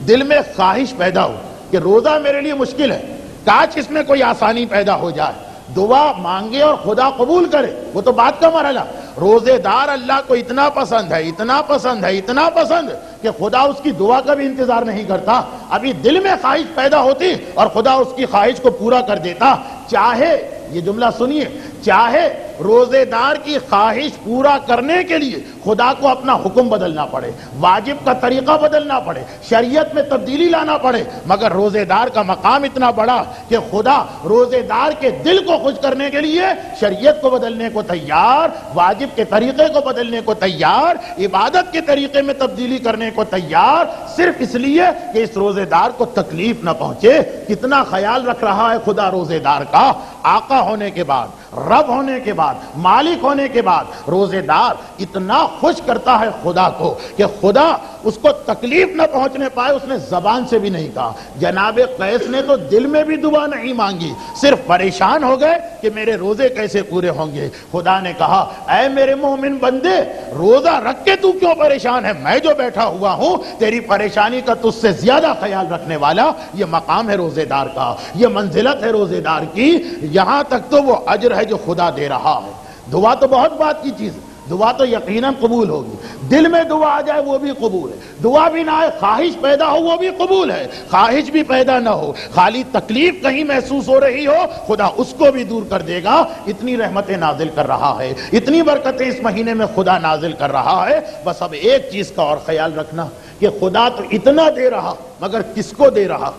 دل میں خواہش پیدا ہو کہ روزہ میرے لیے مشکل ہے، کاش اس میں کوئی آسانی پیدا ہو جائے۔ دعا مانگے اور خدا قبول کرے، وہ تو بات کا مرحلہ۔ روزے دار اللہ کو اتنا پسند ہے، اتنا پسند ہے، اتنا پسند کہ خدا اس کی دعا کا بھی انتظار نہیں کرتا، ابھی دل میں خواہش پیدا ہوتی اور خدا اس کی خواہش کو پورا کر دیتا۔ چاہے، یہ جملہ سنیے، چاہے روزے دار کی خواہش پورا کرنے کے لیے خدا کو اپنا حکم بدلنا پڑے، واجب کا طریقہ بدلنا پڑے، شریعت میں تبدیلی لانا پڑے، مگر روزے دار کا مقام اتنا بڑا کہ خدا روزے دار کے دل کو خوش کرنے کے لیے شریعت کو بدلنے کو تیار، واجب کے طریقے کو بدلنے کو تیار، عبادت کے طریقے میں تبدیلی کرنے کو تیار، صرف اس لیے کہ اس روزے دار کو تکلیف نہ پہنچے۔ کتنا خیال رکھ رہا ہے خدا روزے دار کا۔ آقا ہونے کے بعد، رب ہونے کے بعد، مالک ہونے کے بعد، روزے دار اتنا خوش کرتا ہے خدا کو کہ خدا اس کو تکلیف نہ پہنچنے پائے، اس نے زبان سے بھی نہیں کہا۔ جناب قیس نے تو دل میں بھی دعا نہیں مانگی، صرف پریشان ہو گئے کہ میرے روزے کیسے پورے ہوں گے۔ خدا نے کہا اے میرے مومن بندے، روزہ رکھ کے تو کیوں پریشان ہے؟ میں جو بیٹھا ہوا ہوں تیری پریشانی کا تجھ سے زیادہ خیال رکھنے والا۔ یہ مقام ہے روزے دار کا، یہ منزلت ہے روزے دار کی، یہاں تک تو وہ اجر ہے جو خدا دے رہا ہے۔ دعا تو بہت بات کی چیز ہے، دعا تو یقیناً قبول ہوگی، دل میں دعا آ جائے وہ بھی قبول ہے، دعا بھی نہ آئے خواہش پیدا ہو وہ بھی قبول ہے، خواہش بھی پیدا نہ ہو، خالی تکلیف کہیں محسوس ہو رہی ہو خدا اس کو بھی دور کر دے گا۔ اتنی رحمتیں نازل کر رہا ہے، اتنی برکتیں اس مہینے میں خدا نازل کر رہا ہے۔ بس اب ایک چیز کا اور خیال رکھنا کہ خدا تو اتنا دے رہا، مگر کس کو دے رہا؟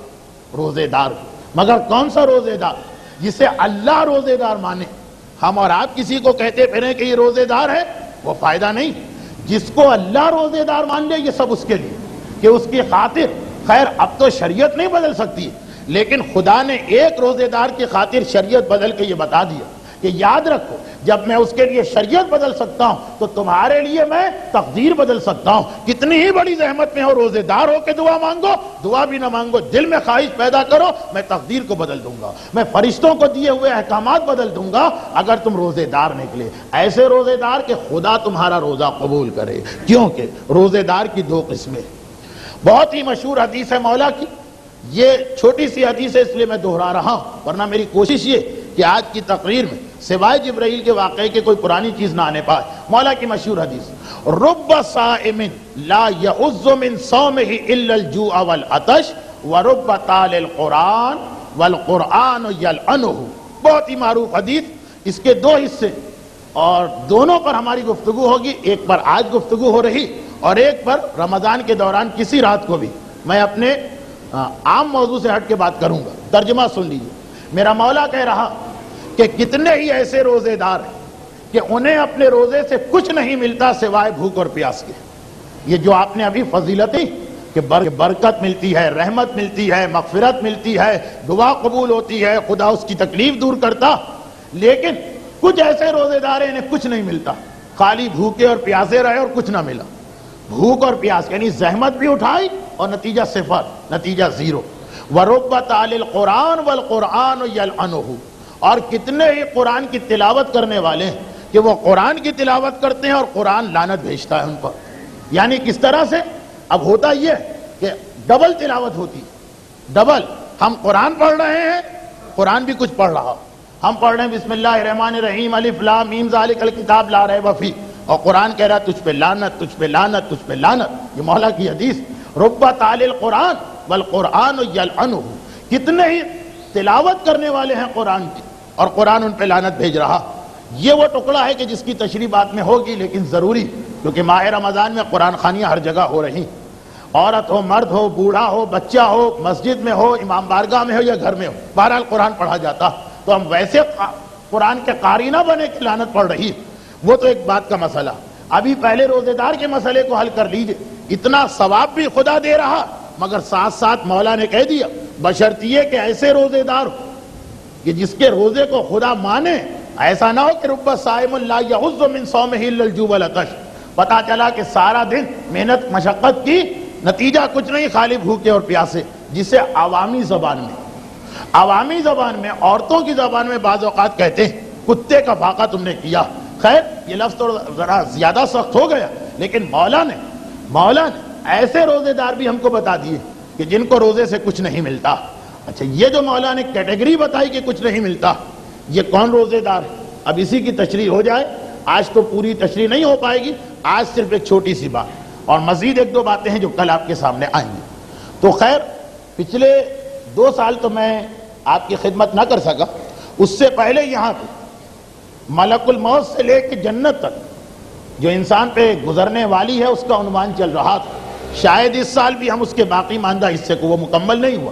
روزے دار کو۔ مگر کون سا روزے دار؟ جسے اللہ روزے دار مانے۔ ہم اور آپ کسی کو کہتے پھریں کہ یہ روزے دار ہے، وہ فائدہ نہیں۔ جس کو اللہ روزے دار مان لے، یہ سب اس کے لیے کہ اس کی خاطر، خیر اب تو شریعت نہیں بدل سکتی، لیکن خدا نے ایک روزے دار کی خاطر شریعت بدل کے یہ بتا دیا کہ یاد رکھو جب میں اس کے لیے شریعت بدل سکتا ہوں تو تمہارے لیے میں تقدیر بدل سکتا ہوں۔ کتنی ہی بڑی زحمت میں ہو، روزے دار ہو کے دعا مانگو، دعا بھی نہ مانگو، دل میں خواہش پیدا کرو، میں تقدیر کو بدل دوں گا، میں فرشتوں کو دیے ہوئے احکامات بدل دوں گا اگر تم روزے دار نکلے۔ ایسے روزے دار کہ خدا تمہارا روزہ قبول کرے، کیونکہ روزے دار کی دو قسمیں۔ بہت ہی مشہور حدیث ہے مولا کی، یہ چھوٹی سی حدیث ہے اس لیے میں دہرا رہا ہوں، ورنہ میری کوشش یہ کہ آج کی تقریر میں سوائے جبرائیل کے واقعے کے کوئی پرانی چیز نہ آنے پائے۔ مولا کی مشہور حدیث، رب صائم لا يعز من صومه الا الجوع والعطش ورب طال القرآن والقرآن يلعنه۔ بہت ہی معروف حدیث، اس کے دو حصے اور دونوں پر ہماری گفتگو ہوگی۔ ایک پر آج گفتگو ہو رہی اور ایک پر رمضان کے دوران کسی رات کو بھی میں اپنے عام موضوع سے ہٹ کے بات کروں گا۔ ترجمہ سن لیجیے۔ میرا مولا کہہ رہا کہ کتنے ہی ایسے روزے دار ہیں کہ انہیں اپنے روزے سے کچھ نہیں ملتا سوائے بھوک اور پیاس کے۔ یہ جو آپ نے ابھی فضیلتیں کہ برکت ملتی ہے، رحمت ملتی ہے، مغفرت ملتی ہے، دعا قبول ہوتی ہے، خدا اس کی تکلیف دور کرتا، لیکن کچھ ایسے روزے دار ہیں انہیں کچھ نہیں ملتا، خالی بھوکے اور پیاسے رہے اور کچھ نہ ملا۔ بھوک اور پیاس یعنی زحمت بھی اٹھائی اور نتیجہ صفر، نتیجہ زیرو۔ وَرُبَّ تَعْلِ الْقُرْآنِ وَالْقُرْآنُ يَلْعَنُهُ، اور کتنے ہی قرآن کی تلاوت کرنے والے ہیں کہ وہ قرآن کی تلاوت کرتے ہیں اور قرآن لعنت بھیجتا ہے ان پر۔ یعنی کس طرح سے؟ اب ہوتا یہ کہ ڈبل تلاوت ہوتی، ڈبل۔ ہم قرآن پڑھ رہے ہیں، قرآن بھی کچھ پڑھ رہا، ہم پڑھ رہے ہیں بسم اللہ الرحمن الرحیم الف لام میم ذالک الکتاب لا ریب فیہ، اور قرآن کہہ رہا ہے تجھ پہ لعنت، تجھ پہ لعنت، تجھ پہ لعنت۔ یہ مولا کی حدیث، رب تعالی القرآن والقرآن یلعنہ۔ کتنے ہی تلاوت کرنے والے ہیں قرآن کی اور قرآن ان پہ لعنت بھیج رہا۔ یہ وہ ٹکڑا ہے کہ جس کی تشریح بعد میں ہوگی، لیکن ضروری، کیونکہ ماہ رمضان میں قرآن خوانیاں ہر جگہ ہو رہی، عورت ہو، مرد ہو، بوڑھا ہو، بچہ ہو، مسجد میں ہو، امام بارگاہ میں ہو یا گھر میں ہو، بہرحال قرآن پڑھا جاتا۔ تو ہم ویسے قرآن کے قاری نہ بنے کہ لعنت پڑھ رہی، وہ تو ایک بات کا مسئلہ۔ ابھی پہلے روزے دار کے مسئلے کو حل کر لیجئے۔ اتنا ثواب بھی خدا دے رہا، مگر ساتھ ساتھ مولا نے کہہ دیا بشرطیے کہ ایسے روزے دار ہو کہ جس کے روزے کو خدا مانے، ایسا نہ ہو کہ رب صائم لا يعز من صومه الا الجوع والعطش۔ پتا چلا کہ سارا دن محنت مشقت کی، نتیجہ کچھ نہیں، خالی بھوکے اور پیاسے، جسے عوامی زبان میں عورتوں کی زبان میں بعض اوقات کہتے ہیں کتے کا فاقہ تم نے کیا۔ خیر یہ لفظ تو ذرا زیادہ سخت ہو گیا، لیکن مولا نے ایسے روزے دار بھی ہم کو بتا دیے کہ جن کو روزے سے کچھ نہیں ملتا۔ اچھا یہ جو مولا نے کیٹیگری بتائی کہ کچھ نہیں ملتا، یہ کون روزے دار ہے؟ اب اسی کی تشریح ہو جائے۔ آج تو پوری تشریح نہیں ہو پائے گی، آج صرف ایک چھوٹی سی بات، اور مزید ایک دو باتیں ہیں جو کل آپ کے سامنے آئیں گی۔ تو خیر پچھلے 2 سال تو میں آپ کی خدمت نہ کر سکا، اس سے پہلے یہاں پہ ملک الموت سے لے کے جنت تک جو انسان پہ گزرنے والی ہے اس کا عنوان چل رہا تھا۔ شاید اس سال بھی ہم اس کے باقی ماندہ حصے کو، وہ مکمل نہیں ہوا،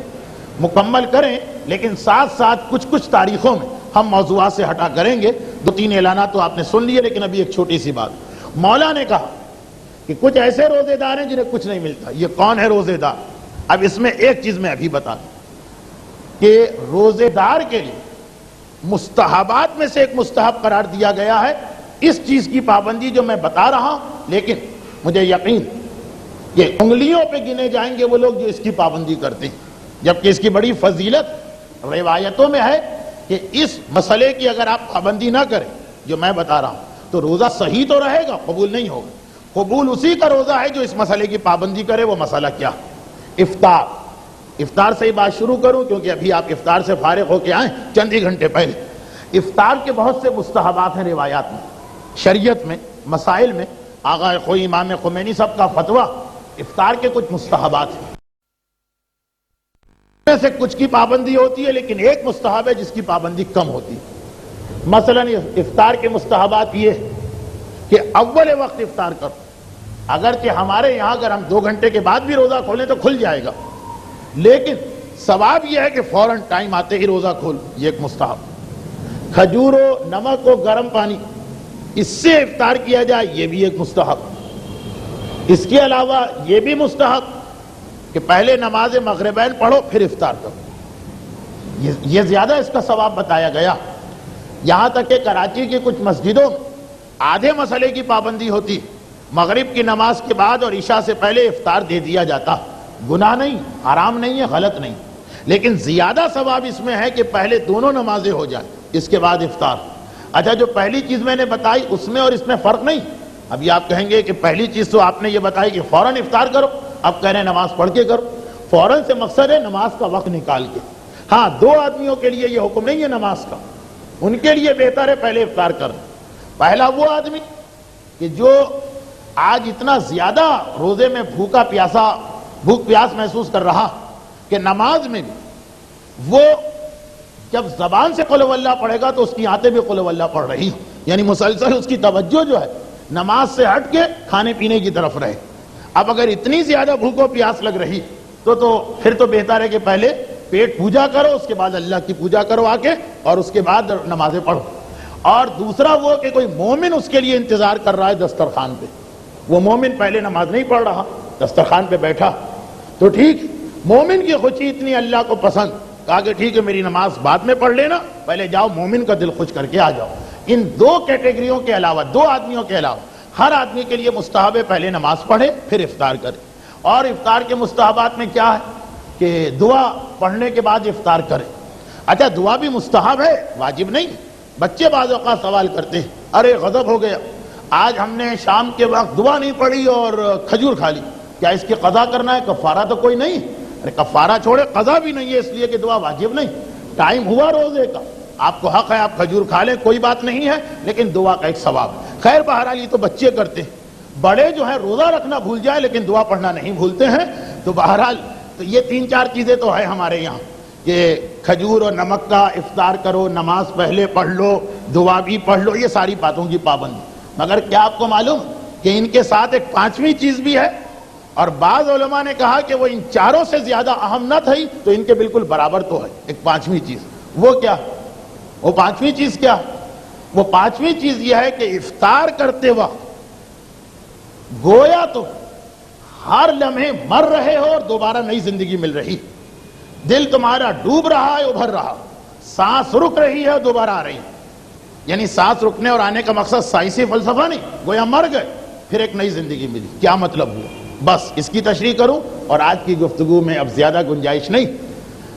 مکمل کریں، لیکن ساتھ ساتھ کچھ تاریخوں میں ہم موضوعات سے ہٹا کریں گے۔ 2-3 اعلانات تو آپ نے سن لیے، لیکن ابھی ایک چھوٹی سی بات، مولا نے کہا کہ کچھ ایسے روزے دار ہیں جنہیں کچھ نہیں ملتا۔ یہ کون ہے روزے دار؟ اب اس میں ایک چیز میں ابھی بتا دوں کہ روزے دار کے لیے مستحبات میں سے ایک مستحب قرار دیا گیا ہے اس چیز کی پابندی جو میں بتا رہا ہوں، لیکن مجھے یقین کہ انگلیوں پہ گنے جائیں گے وہ لوگ جو اس کی پابندی کرتے ہیں، جبکہ اس کی بڑی فضیلت روایتوں میں ہے کہ اس مسئلے کی اگر آپ پابندی نہ کریں جو میں بتا رہا ہوں تو روزہ صحیح تو رہے گا، قبول نہیں ہوگا۔ قبول اسی کا روزہ ہے جو اس مسئلے کی پابندی کرے۔ وہ مسئلہ کیا؟ افطار سے ہی بات شروع کروں کیونکہ ابھی آپ افطار سے فارغ ہو کے آئیں چند ہی گھنٹے پہلے۔ افطار کے بہت سے مستحبات ہیں روایات میں، شریعت میں، مسائل میں، آغا خوئی امام خمینی صاحب کا فتویٰ، افطار کے کچھ مستحبات ہیں، میں سے کچھ کی پابندی ہوتی ہے لیکن ایک مستحب ہے جس کی پابندی کم ہوتی ہے۔ مثلا افطار کے مستحبات یہ کہ اول وقت افطار کرو، اگرچہ ہمارے یہاں اگر ہم 2 گھنٹے کے بعد بھی روزہ کھولیں تو کھل جائے گا، لیکن ثواب یہ ہے کہ فوراً ٹائم آتے ہی روزہ کھول، یہ ایک مستحب۔ کھجور و نمک و گرم پانی اس سے افطار کیا جائے، یہ بھی ایک مستحب۔ اس کے علاوہ یہ بھی مستحب کہ پہلے نماز مغربین پڑھو پھر افطار کرو، یہ زیادہ اس کا ثواب بتایا گیا۔ یہاں تک کہ کراچی کی کچھ مسجدوں میں آدھے مسئلے کی پابندی ہوتی، مغرب کی نماز کے بعد اور عشاء سے پہلے افطار دے دیا جاتا، گناہ نہیں، حرام نہیں ہے، غلط نہیں، لیکن زیادہ ثواب اس میں ہے کہ پہلے دونوں نمازیں ہو جائیں اس کے بعد افطار۔ اچھا جو پہلی چیز میں نے بتائی اس میں اور اس میں فرق نہیں۔ ابھی آپ کہیں گے کہ پہلی چیز تو آپ نے یہ بتائی کہ فوراً افطار کرو، اب کہہ رہے ہیں نماز پڑھ کے کرو۔ فوراً سے مقصد ہے نماز کا وقت نکال کے۔ ہاں 2 آدمیوں کے لیے یہ حکم نہیں ہے نماز کا، ان کے لیے بہتر ہے پہلے افطار کرنا۔ پہلا وہ آدمی کہ جو آج اتنا زیادہ روزے میں بھوک پیاس محسوس کر رہا کہ نماز میں بھی وہ جب زبان سے قل واللہ پڑھے گا تو اس کی آنتیں بھی قل واللہ پڑھ رہی، یعنی مسلسل اس کی توجہ جو ہے نماز سے ہٹ کے کھانے پینے کی طرف رہے۔ اب اگر اتنی زیادہ بھوک و پیاس لگ رہی تو پھر تو بہتر ہے کہ پہلے پیٹ پوجا کرو، اس کے بعد اللہ کی پوجا کرو آ کے، اور اس کے بعد نمازیں پڑھو۔ اور دوسرا وہ کہ کوئی مومن اس کے لیے انتظار کر رہا ہے دسترخوان پہ، وہ مومن پہلے نماز نہیں پڑھ رہا، دسترخوان پہ بیٹھا، تو ٹھیک مومن کی خوشی اتنی اللہ کو پسند، کہا کہ ٹھیک ہے میری نماز بعد میں پڑھ لینا، پہلے جاؤ مومن کا دل خوش کر کے آ جاؤ۔ ان 2 کیٹیگریوں کے علاوہ، 2 آدمیوں کے علاوہ ہر آدمی کے لیے مستحب ہے پہلے نماز پڑھے پھر افطار کرے۔ اور افطار کے مستحبات میں کیا ہے کہ دعا پڑھنے کے بعد افطار کرے۔ اچھا دعا بھی مستحب ہے، واجب نہیں۔ بچے بعض اوقات سوال کرتے ہیں ارے غضب ہو گیا، آج ہم نے شام کے وقت دعا نہیں پڑھی اور کھجور کھا لی، کیا اس کی قضا کرنا ہے؟ کفارہ تو کوئی نہیں۔ ارے کفارہ چھوڑے، قضا بھی نہیں ہے اس لیے کہ دعا واجب نہیں، ٹائم ہوا روزے کا، آپ کو حق ہے آپ کھجور کھا لیں، کوئی بات نہیں ہے، لیکن دعا کا ایک ثواب۔ خیر بہرحال یہ تو بچے کرتے ہیں، بڑے جو ہیں روزہ رکھنا بھول جائے لیکن دعا پڑھنا نہیں بھولتے ہیں۔ تو بہرحال تو یہ 3-4 چیزیں تو ہے ہمارے یہاں کہ کھجور اور نمک کا افطار کرو، نماز پہلے پڑھ لو، دعا بھی پڑھ لو، یہ ساری باتوں کی پابندی۔ مگر کیا آپ کو معلوم کہ ان کے ساتھ ایک 5ویں چیز بھی ہے، اور بعض علماء نے کہا کہ وہ ان 4 سے زیادہ اہم نہ تھی تو ان کے بالکل برابر تو ہے ایک 5ویں چیز۔ وہ کیا؟ وہ 5ویں چیز کیا؟ وہ 5ویں چیز یہ ہے کہ افطار کرتے وقت گویا تو ہر لمحے مر رہے ہو اور دوبارہ نئی زندگی مل رہی، دل تمہارا ڈوب رہا ہے ابھر رہا، سانس رک رہی ہے اور دوبارہ آ رہی، یعنی سانس رکنے اور آنے کا مقصد سائنسی فلسفہ نہیں، گویا مر گئے پھر ایک نئی زندگی ملی. کیا مطلب ہوا؟ بس اس کی تشریح کروں اور آج کی گفتگو میں اب زیادہ گنجائش نہیں,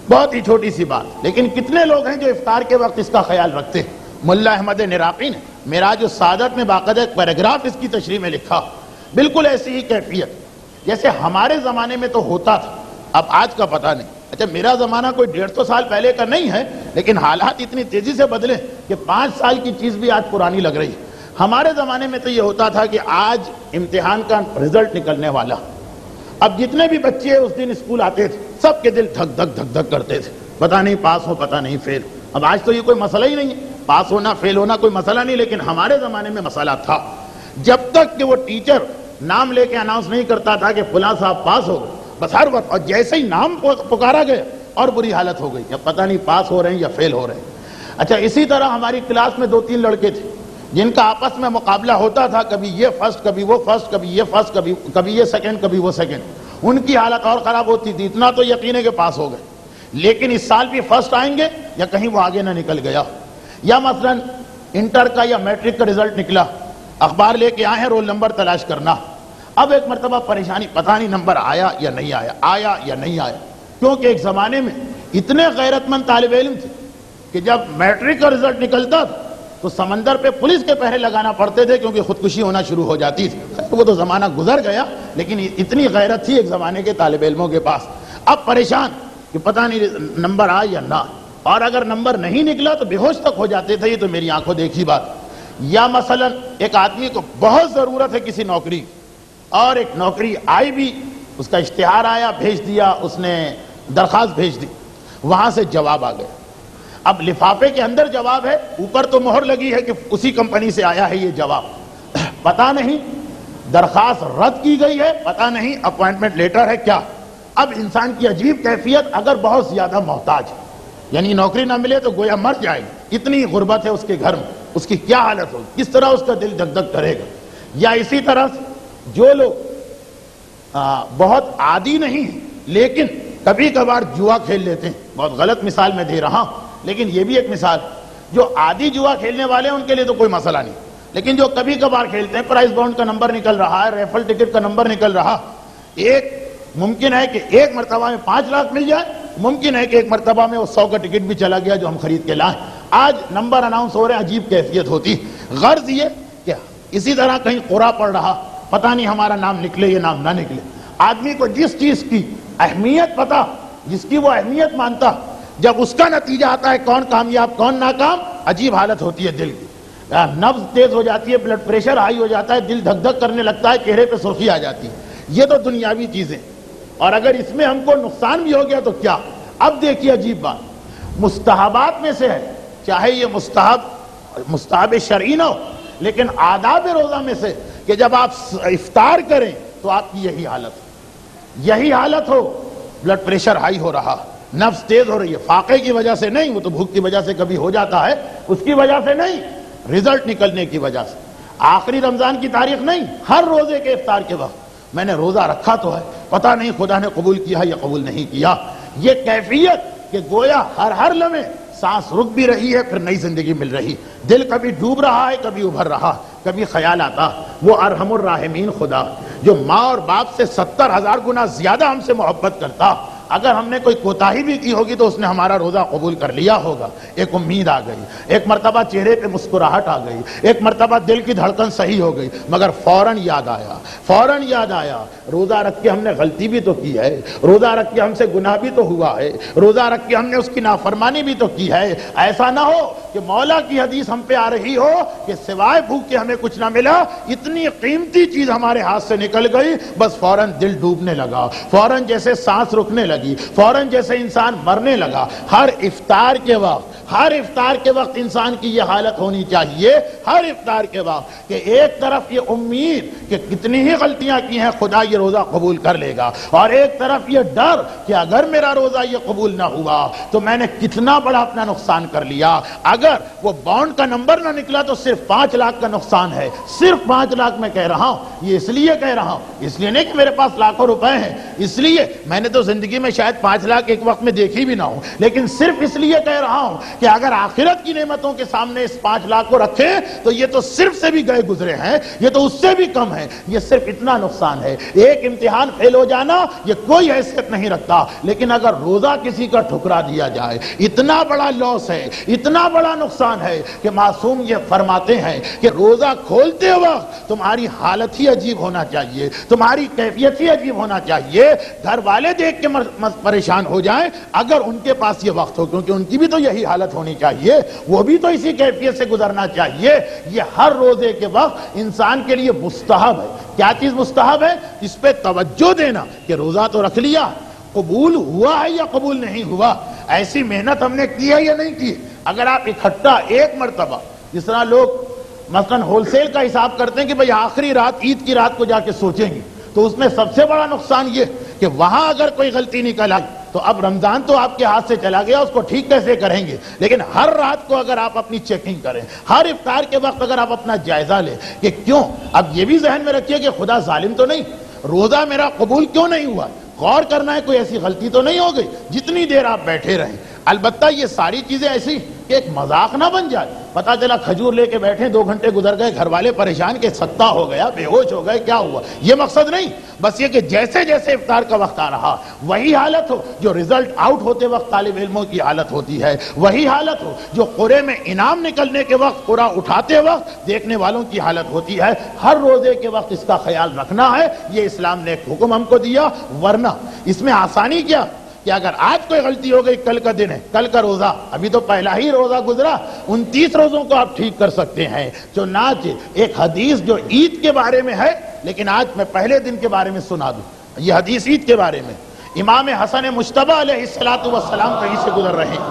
بہت ہی چھوٹی سی بات. لیکن کتنے لوگ ہیں جو افطار کے وقت اس کا خیال رکھتے ہیں؟ ملا احمد نراقی نے معراج السعادت میں باقاعدہ ایک پیراگراف اس کی تشریح میں لکھا, بالکل ایسی ہی کیفیت جیسے ہمارے زمانے میں تو ہوتا تھا, اب آج کا پتہ نہیں. اچھا میرا زمانہ کوئی 150 سال پہلے کا نہیں ہے, لیکن حالات اتنی تیزی سے بدلے کہ 5 سال کی چیز بھی آج پرانی لگ رہی ہے. ہمارے زمانے میں تو یہ ہوتا تھا کہ آج امتحان کا رزلٹ نکلنے والا, اب جتنے بھی بچے اس دن اسکول آتے تھے سب کے دل دھک دھک دھک دھک کرتے تھے, پتہ نہیں پاس ہو پتہ نہیں فیل. اب آج تو یہ کوئی مسئلہ ہی نہیں ہے, پاس ہونا فیل ہونا کوئی مسئلہ نہیں, لیکن ہمارے زمانے میں مسئلہ تھا. جب تک کہ وہ ٹیچر نام لے کے اناؤنس نہیں کرتا تھا کہ فلاں صاحب پاس ہو گئے, بس ہر وقت, اور جیسے ہی نام پکارا گیا اور بری حالت ہو گئی, اب پتہ نہیں پاس ہو رہے ہیں یا فیل ہو رہے ہیں. اچھا اسی طرح ہماری کلاس میں 2-3 لڑکے تھے جن کا آپس میں مقابلہ ہوتا تھا, کبھی یہ فرسٹ کبھی وہ فرسٹ, کبھی یہ فرسٹ کبھی یہ سیکنڈ کبھی وہ سیکنڈ. ان کی حالت اور خراب ہوتی تھی. اتنا تو یقین ہے کہ پاس ہو گئے, لیکن اس سال بھی فرسٹ آئیں گے یا کہیں وہ آگے نہ نکل گیا. یا مثلا انٹر کا یا میٹرک کا رزلٹ نکلا, اخبار لے کے آئے ہیں رول نمبر تلاش کرنا. اب ایک مرتبہ پریشانی, پتہ نہیں نمبر آیا یا نہیں آیا, آیا یا نہیں آیا. کیونکہ ایک زمانے میں اتنے غیرت مند طالب علم تھے کہ جب میٹرک کا رزلٹ نکلتا تھا تو سمندر پہ پولیس کے پہرے لگانا پڑتے تھے کیونکہ خودکشی ہونا شروع ہو جاتی تھی. وہ تو زمانہ گزر گیا, لیکن اتنی غیرت تھی ایک زمانے کے طالب علموں کے پاس. اب پریشان کہ پتہ نہیں نمبر آئے یا نہ, اور اگر نمبر نہیں نکلا تو بے ہوش تک ہو جاتے تھے. یہ تو میری آنکھوں دیکھی بات. یا مثلا ایک آدمی کو بہت ضرورت ہے کسی نوکری, اور ایک نوکری آئی بھی, اس کا اشتہار آیا, بھیج دیا, اس نے درخواست بھیج دی, وہاں سے جواب آ گیا. اب لفافے کے اندر جواب ہے, اوپر تو مہر لگی ہے کہ اسی کمپنی سے آیا ہے یہ جواب. پتہ نہیں درخواست رد کی گئی ہے, پتہ نہیں اپوائنٹمنٹ لیٹر ہے کیا. اب انسان کی عجیب کیفیت, اگر بہت زیادہ محتاج ہے, یعنی نوکری نہ ملے تو گویا مر جائے گا, اتنی غربت ہے اس کے گھر میں, اس کی کیا حالت ہوگی, کس طرح اس کا دل دھک دھک کرے گا. یا اسی طرح جو لوگ بہت عادی نہیں ہیں لیکن کبھی کبھار جوا کھیل لیتے ہیں, بہت غلط مثال میں دے رہا ہوں لیکن یہ بھی ایک مثال. جو عادی جوا کھیلنے والے ہیں ان کے لیے تو کوئی مسئلہ نہیں, لیکن جو کبھی کبھار کھیلتے ہیں, پرائز باؤنڈ کا نمبر نکل رہا ہے, ریفل ٹکٹ کا نمبر نکل رہا, ایک ممکن ہے کہ ایک مرتبہ میں 5 لاکھ مل جائے, ممکن ہے کہ ایک مرتبہ میں وہ 100 کا ٹکٹ بھی چلا گیا جو ہم خرید کے لائیں. آج نمبر اناؤنس ہو رہے ہیں, عجیب کیفیت ہوتی. غرض یہ کہ اسی طرح کہیں قرعہ پڑ رہا, پتہ نہیں ہمارا نام نکلے یا نام نہ نکلے. آدمی کو جس چیز کی اہمیت پتہ, جس کی وہ اہمیت مانتا, جب اس کا نتیجہ آتا ہے کون کامیاب کون ناکام, عجیب حالت ہوتی ہے دل کی. نبض تیز ہو جاتی ہے, بلڈ پریشر ہائی ہو جاتا ہے, دل دھک دھک کرنے لگتا ہے, چہرے پہ سرخی آ جاتی ہے. یہ تو دنیاوی چیزیں, اور اگر اس میں ہم کو نقصان بھی ہو گیا تو کیا. اب دیکھیے عجیب بات, مستحبات میں سے ہے, چاہے یہ مستحب شرعی نہ ہو, لیکن آداب روزہ میں سے کہ جب آپ افطار کریں تو آپ کی یہی حالت ہو, بلڈ پریشر ہائی ہو رہا, نفس تیز ہو رہی ہے, فاقے کی وجہ سے نہیں, وہ تو بھوک کی وجہ سے کبھی ہو جاتا ہے, اس کی وجہ سے نہیں, رزلٹ نکلنے کی وجہ سے. آخری رمضان کی تاریخ نہیں, ہر روزے کے افطار کے وقت میں نے روزہ رکھا تو ہے, پتہ نہیں خدا نے قبول کیا یا قبول نہیں کیا. یہ کیفیت کہ گویا ہر لمحے سانس رک بھی رہی ہے, پھر نئی زندگی مل رہی, دل کبھی ڈوب رہا ہے کبھی ابھر رہا, کبھی خیال آتا وہ ارحم الراحمین خدا جو ماں اور باپ سے 70,000 گنا زیادہ ہم سے محبت کرتا, اگر ہم نے کوئی کوتاہی بھی کی ہوگی تو اس نے ہمارا روزہ قبول کر لیا ہوگا. ایک امید آ گئی, ایک مرتبہ چہرے پہ مسکراہٹ آ گئی, ایک مرتبہ دل کی دھڑکن صحیح ہو گئی, مگر فوراً یاد آیا روزہ رکھ کے ہم نے غلطی بھی تو کی ہے, روزہ رکھ کے ہم سے گناہ بھی تو ہوا ہے, روزہ رکھ کے ہم نے اس کی نافرمانی بھی تو کی ہے. ایسا نہ ہو کہ مولا کی حدیث ہم پہ آ رہی ہو کہ سوائے بھوک کے ہمیں کچھ نہ ملا, اتنی قیمتی چیز ہمارے ہاتھ سے نکل گئی, بس فوراً دل ڈوبنے لگا, فوراً جیسے سانس رکنے لگی, فوراً جیسے انسان مرنے لگا. ہر افطار کے وقت انسان کی یہ حالت ہونی چاہیے, ہر افطار کے وقت, کہ ایک طرف یہ امید کہ کتنی ہی غلطیاں کی ہیں خدا یہ روزہ قبول کر لے گا, اور ایک طرف یہ ڈر کہ اگر میرا روزہ یہ قبول نہ ہوا تو میں نے کتنا بڑا اپنا نقصان کر لیا. اگر وہ بانڈ کا نمبر نہ نکلا تو صرف 5 لاکھ کا نقصان ہے, صرف 5 لاکھ میں کہہ رہا ہوں. یہ اس لیے کہہ رہا ہوں, اس لیے نہیں کہ میرے پاس لاکھوں روپے ہیں, اس لیے میں نے تو زندگی میں شاید 5 لاکھ ایک وقت میں دیکھی بھی نہ ہوں, لیکن صرف اس لیے کہہ رہا ہوں کہ اگر آخرت کی نعمتوں کے سامنے اس 5 لاکھ کو رکھیں تو یہ تو صرف سے بھی گئے گزرے ہیں، یہ تو اس سے بھی کم ہے، یہ صرف اتنا نقصان ہے۔ ایک امتحان فیل ہو جانا یہ کوئی حیثیت نہیں رکھتا، لیکن اگر روزہ کسی کا ٹھکرا دیا جائے اتنا بڑا لاس ہے، اتنا بڑا نقصان ہے کہ معصوم یہ فرماتے ہیں کہ روزہ کھولتے وقت تمہاری حالت ہی عجیب ہونا چاہیے، تمہاری کیفیت ہی عجیب ہونا چاہیے، گھر والے دیکھ کے پریشان ہو جائیں اگر ان کے پاس یہ وقت ہو، کیونکہ ان کی بھی تو یہی حالت ہونی چاہیے، وہ بھی تو اسی کیفیت سے گزرنا چاہیے۔ یہ ہر روزے کے وقت انسان کے لیے مستحب ہے۔ کیا چیز مستحب ہے؟ اس پہ توجہ دینا کہ روزہ تو رکھ لیا، قبول ہوا ہے یا قبول نہیں ہوا، ایسی محنت ہم نے کی ہے یا نہیں کی۔ اگر آپ اکٹھا ایک مرتبہ، جس طرح لوگ مثلا ہول سیل کا حساب کرتے ہیں کہ بھئی آخری رات عید کی رات کو جا کے سوچیں گے، تو اس میں سب سے بڑا نقصان یہ کہ وہاں اگر کوئی غلطی نکل آئی تو اب رمضان تو آپ کے ہاتھ سے چلا گیا، اس کو ٹھیک کیسے کریں گے؟ لیکن ہر رات کو اگر آپ اپنی چیکنگ کریں، ہر افطار کے وقت اگر آپ اپنا جائزہ لیں کہ کیوں، اب یہ بھی ذہن میں رکھیے کہ خدا ظالم تو نہیں، روزہ میرا قبول کیوں نہیں ہوا، غور کرنا ہے کوئی ایسی غلطی تو نہیں ہو گئی جتنی دیر آپ بیٹھے رہیں۔ البتہ یہ ساری چیزیں ایسی کہ ایک مذاق نہ بن جائے، پتا چلا کھجور لے کے بیٹھے 2 گھنٹے گزر گئے، گھر والے پریشان کہ ستا ہو گیا، بے ہوش ہو گئے، کیا ہوا، یہ مقصد نہیں، بس یہ کہ جیسے جیسے افطار کا وقت آ رہا وہی حالت ہو جو رزلٹ آؤٹ ہوتے وقت طالب علموں کی حالت ہوتی ہے، وہی حالت ہو جو قرعے میں انعام نکلنے کے وقت، قرعہ اٹھاتے وقت دیکھنے والوں کی حالت ہوتی ہے۔ ہر روزے کے وقت اس کا خیال رکھنا ہے، یہ اسلام نے ایک حکم ہم کو دیا۔ ورنہ اس میں آسانی کیا کہ اگر آج کوئی غلطی ہو گئی، کل کا دن ہے، کل کا روزہ، ابھی تو پہلا ہی روزہ گزرا، 29 روزوں کو آپ ٹھیک کر سکتے ہیں۔ چنانچہ ایک حدیث جو عید کے بارے میں ہے، لیکن آج میں پہلے دن کے بارے میں سنا دوں۔ یہ حدیث عید کے بارے میں، امام حسن مجتبی علیہ السلام کہیں سے گزر رہے ہیں،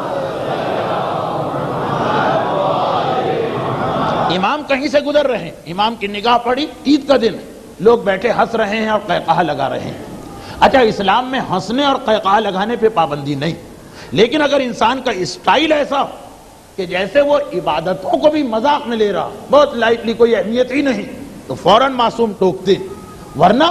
امام کہیں سے گزر رہے ہیں، امام کی نگاہ پڑی، عید کا دن، لوگ بیٹھے ہنس رہے ہیں اور قہقہہ لگا رہے ہیں۔ اچھا، اسلام میں ہنسنے اور قہقہہ لگانے پہ پابندی نہیں، لیکن اگر انسان کا اسٹائل ایسا کہ جیسے وہ عبادتوں کو بھی مذاق میں لے رہا، بہت لائٹلی، کوئی اہمیت ہی نہیں، تو فوراً معصوم ٹوکتے۔ ورنہ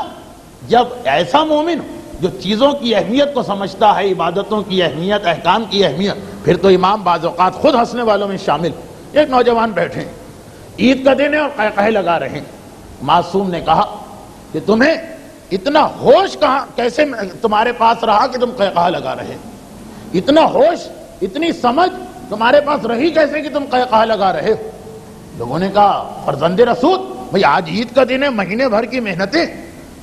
جب ایسا مومن جو چیزوں کی اہمیت کو سمجھتا ہے، عبادتوں کی اہمیت، احکام کی اہمیت، پھر تو امام بعض اوقات خود ہنسنے والوں میں شامل۔ ایک نوجوان بیٹھے، عید کا دن ہے اور قہقہے لگا رہے ہیں۔ معصوم نے کہا کہ تمہیں اتنا ہوش کہاں، کیسے تمہارے پاس رہا کہ تم قہقہہ لگا رہے، اتنا ہوش، اتنی سمجھ تمہارے پاس رہی کیسے کہ تم قہقہہ لگا رہے؟ لوگوں نے کہا فرزند رسول، بھئی آج عید کا دن ہے، مہینے بھر کی محنتیں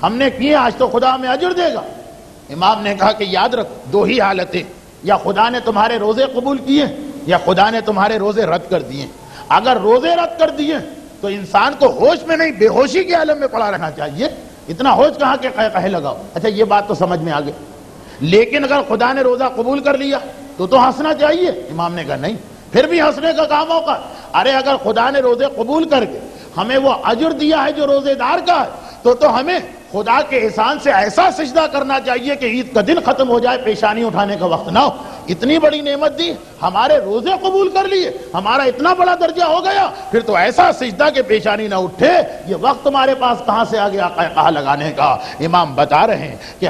ہم نے کی ہیں، آج تو خدا ہمیں اجر دے گا۔ امام نے کہا کہ یاد رکھ، 2 ہی حالتیں، یا خدا نے تمہارے روزے قبول کیے یا خدا نے تمہارے روزے رد کر دیے۔ اگر روزے رد کر دیے تو انسان کو ہوش میں نہیں، بے ہوشی کے عالم میں پڑا رہنا چاہیے، اتنا ہوش کہاں کہ قہقہے لگاؤ۔ اچھا، یہ بات تو سمجھ میں آ گئی، لیکن اگر خدا نے روزہ قبول کر لیا تو ہنسنا چاہیے۔ امام نے کہا نہیں، پھر بھی ہنسنے کا کام ہوگا۔ ارے اگر خدا نے روزے قبول کر کے ہمیں وہ اجر دیا ہے جو روزے دار کا ہے، تو ہمیں خدا کے احسان سے ایسا سجدہ کرنا چاہیے کہ عید کا دن ختم ہو جائے، پیشانی اٹھانے کا وقت نہ ہو۔ اتنی بڑی نعمت دی، ہمارے روزے قبول کر لیے، ہمارا اتنا بڑا درجہ ہو گیا، پھر تو ایسا سجدہ کہ پیشانی نہ اٹھے۔ یہ وقت تمہارے پاس کہاں سے آ گیا قہقہہ لگانے کا؟ امام بتا رہے ہیں کہ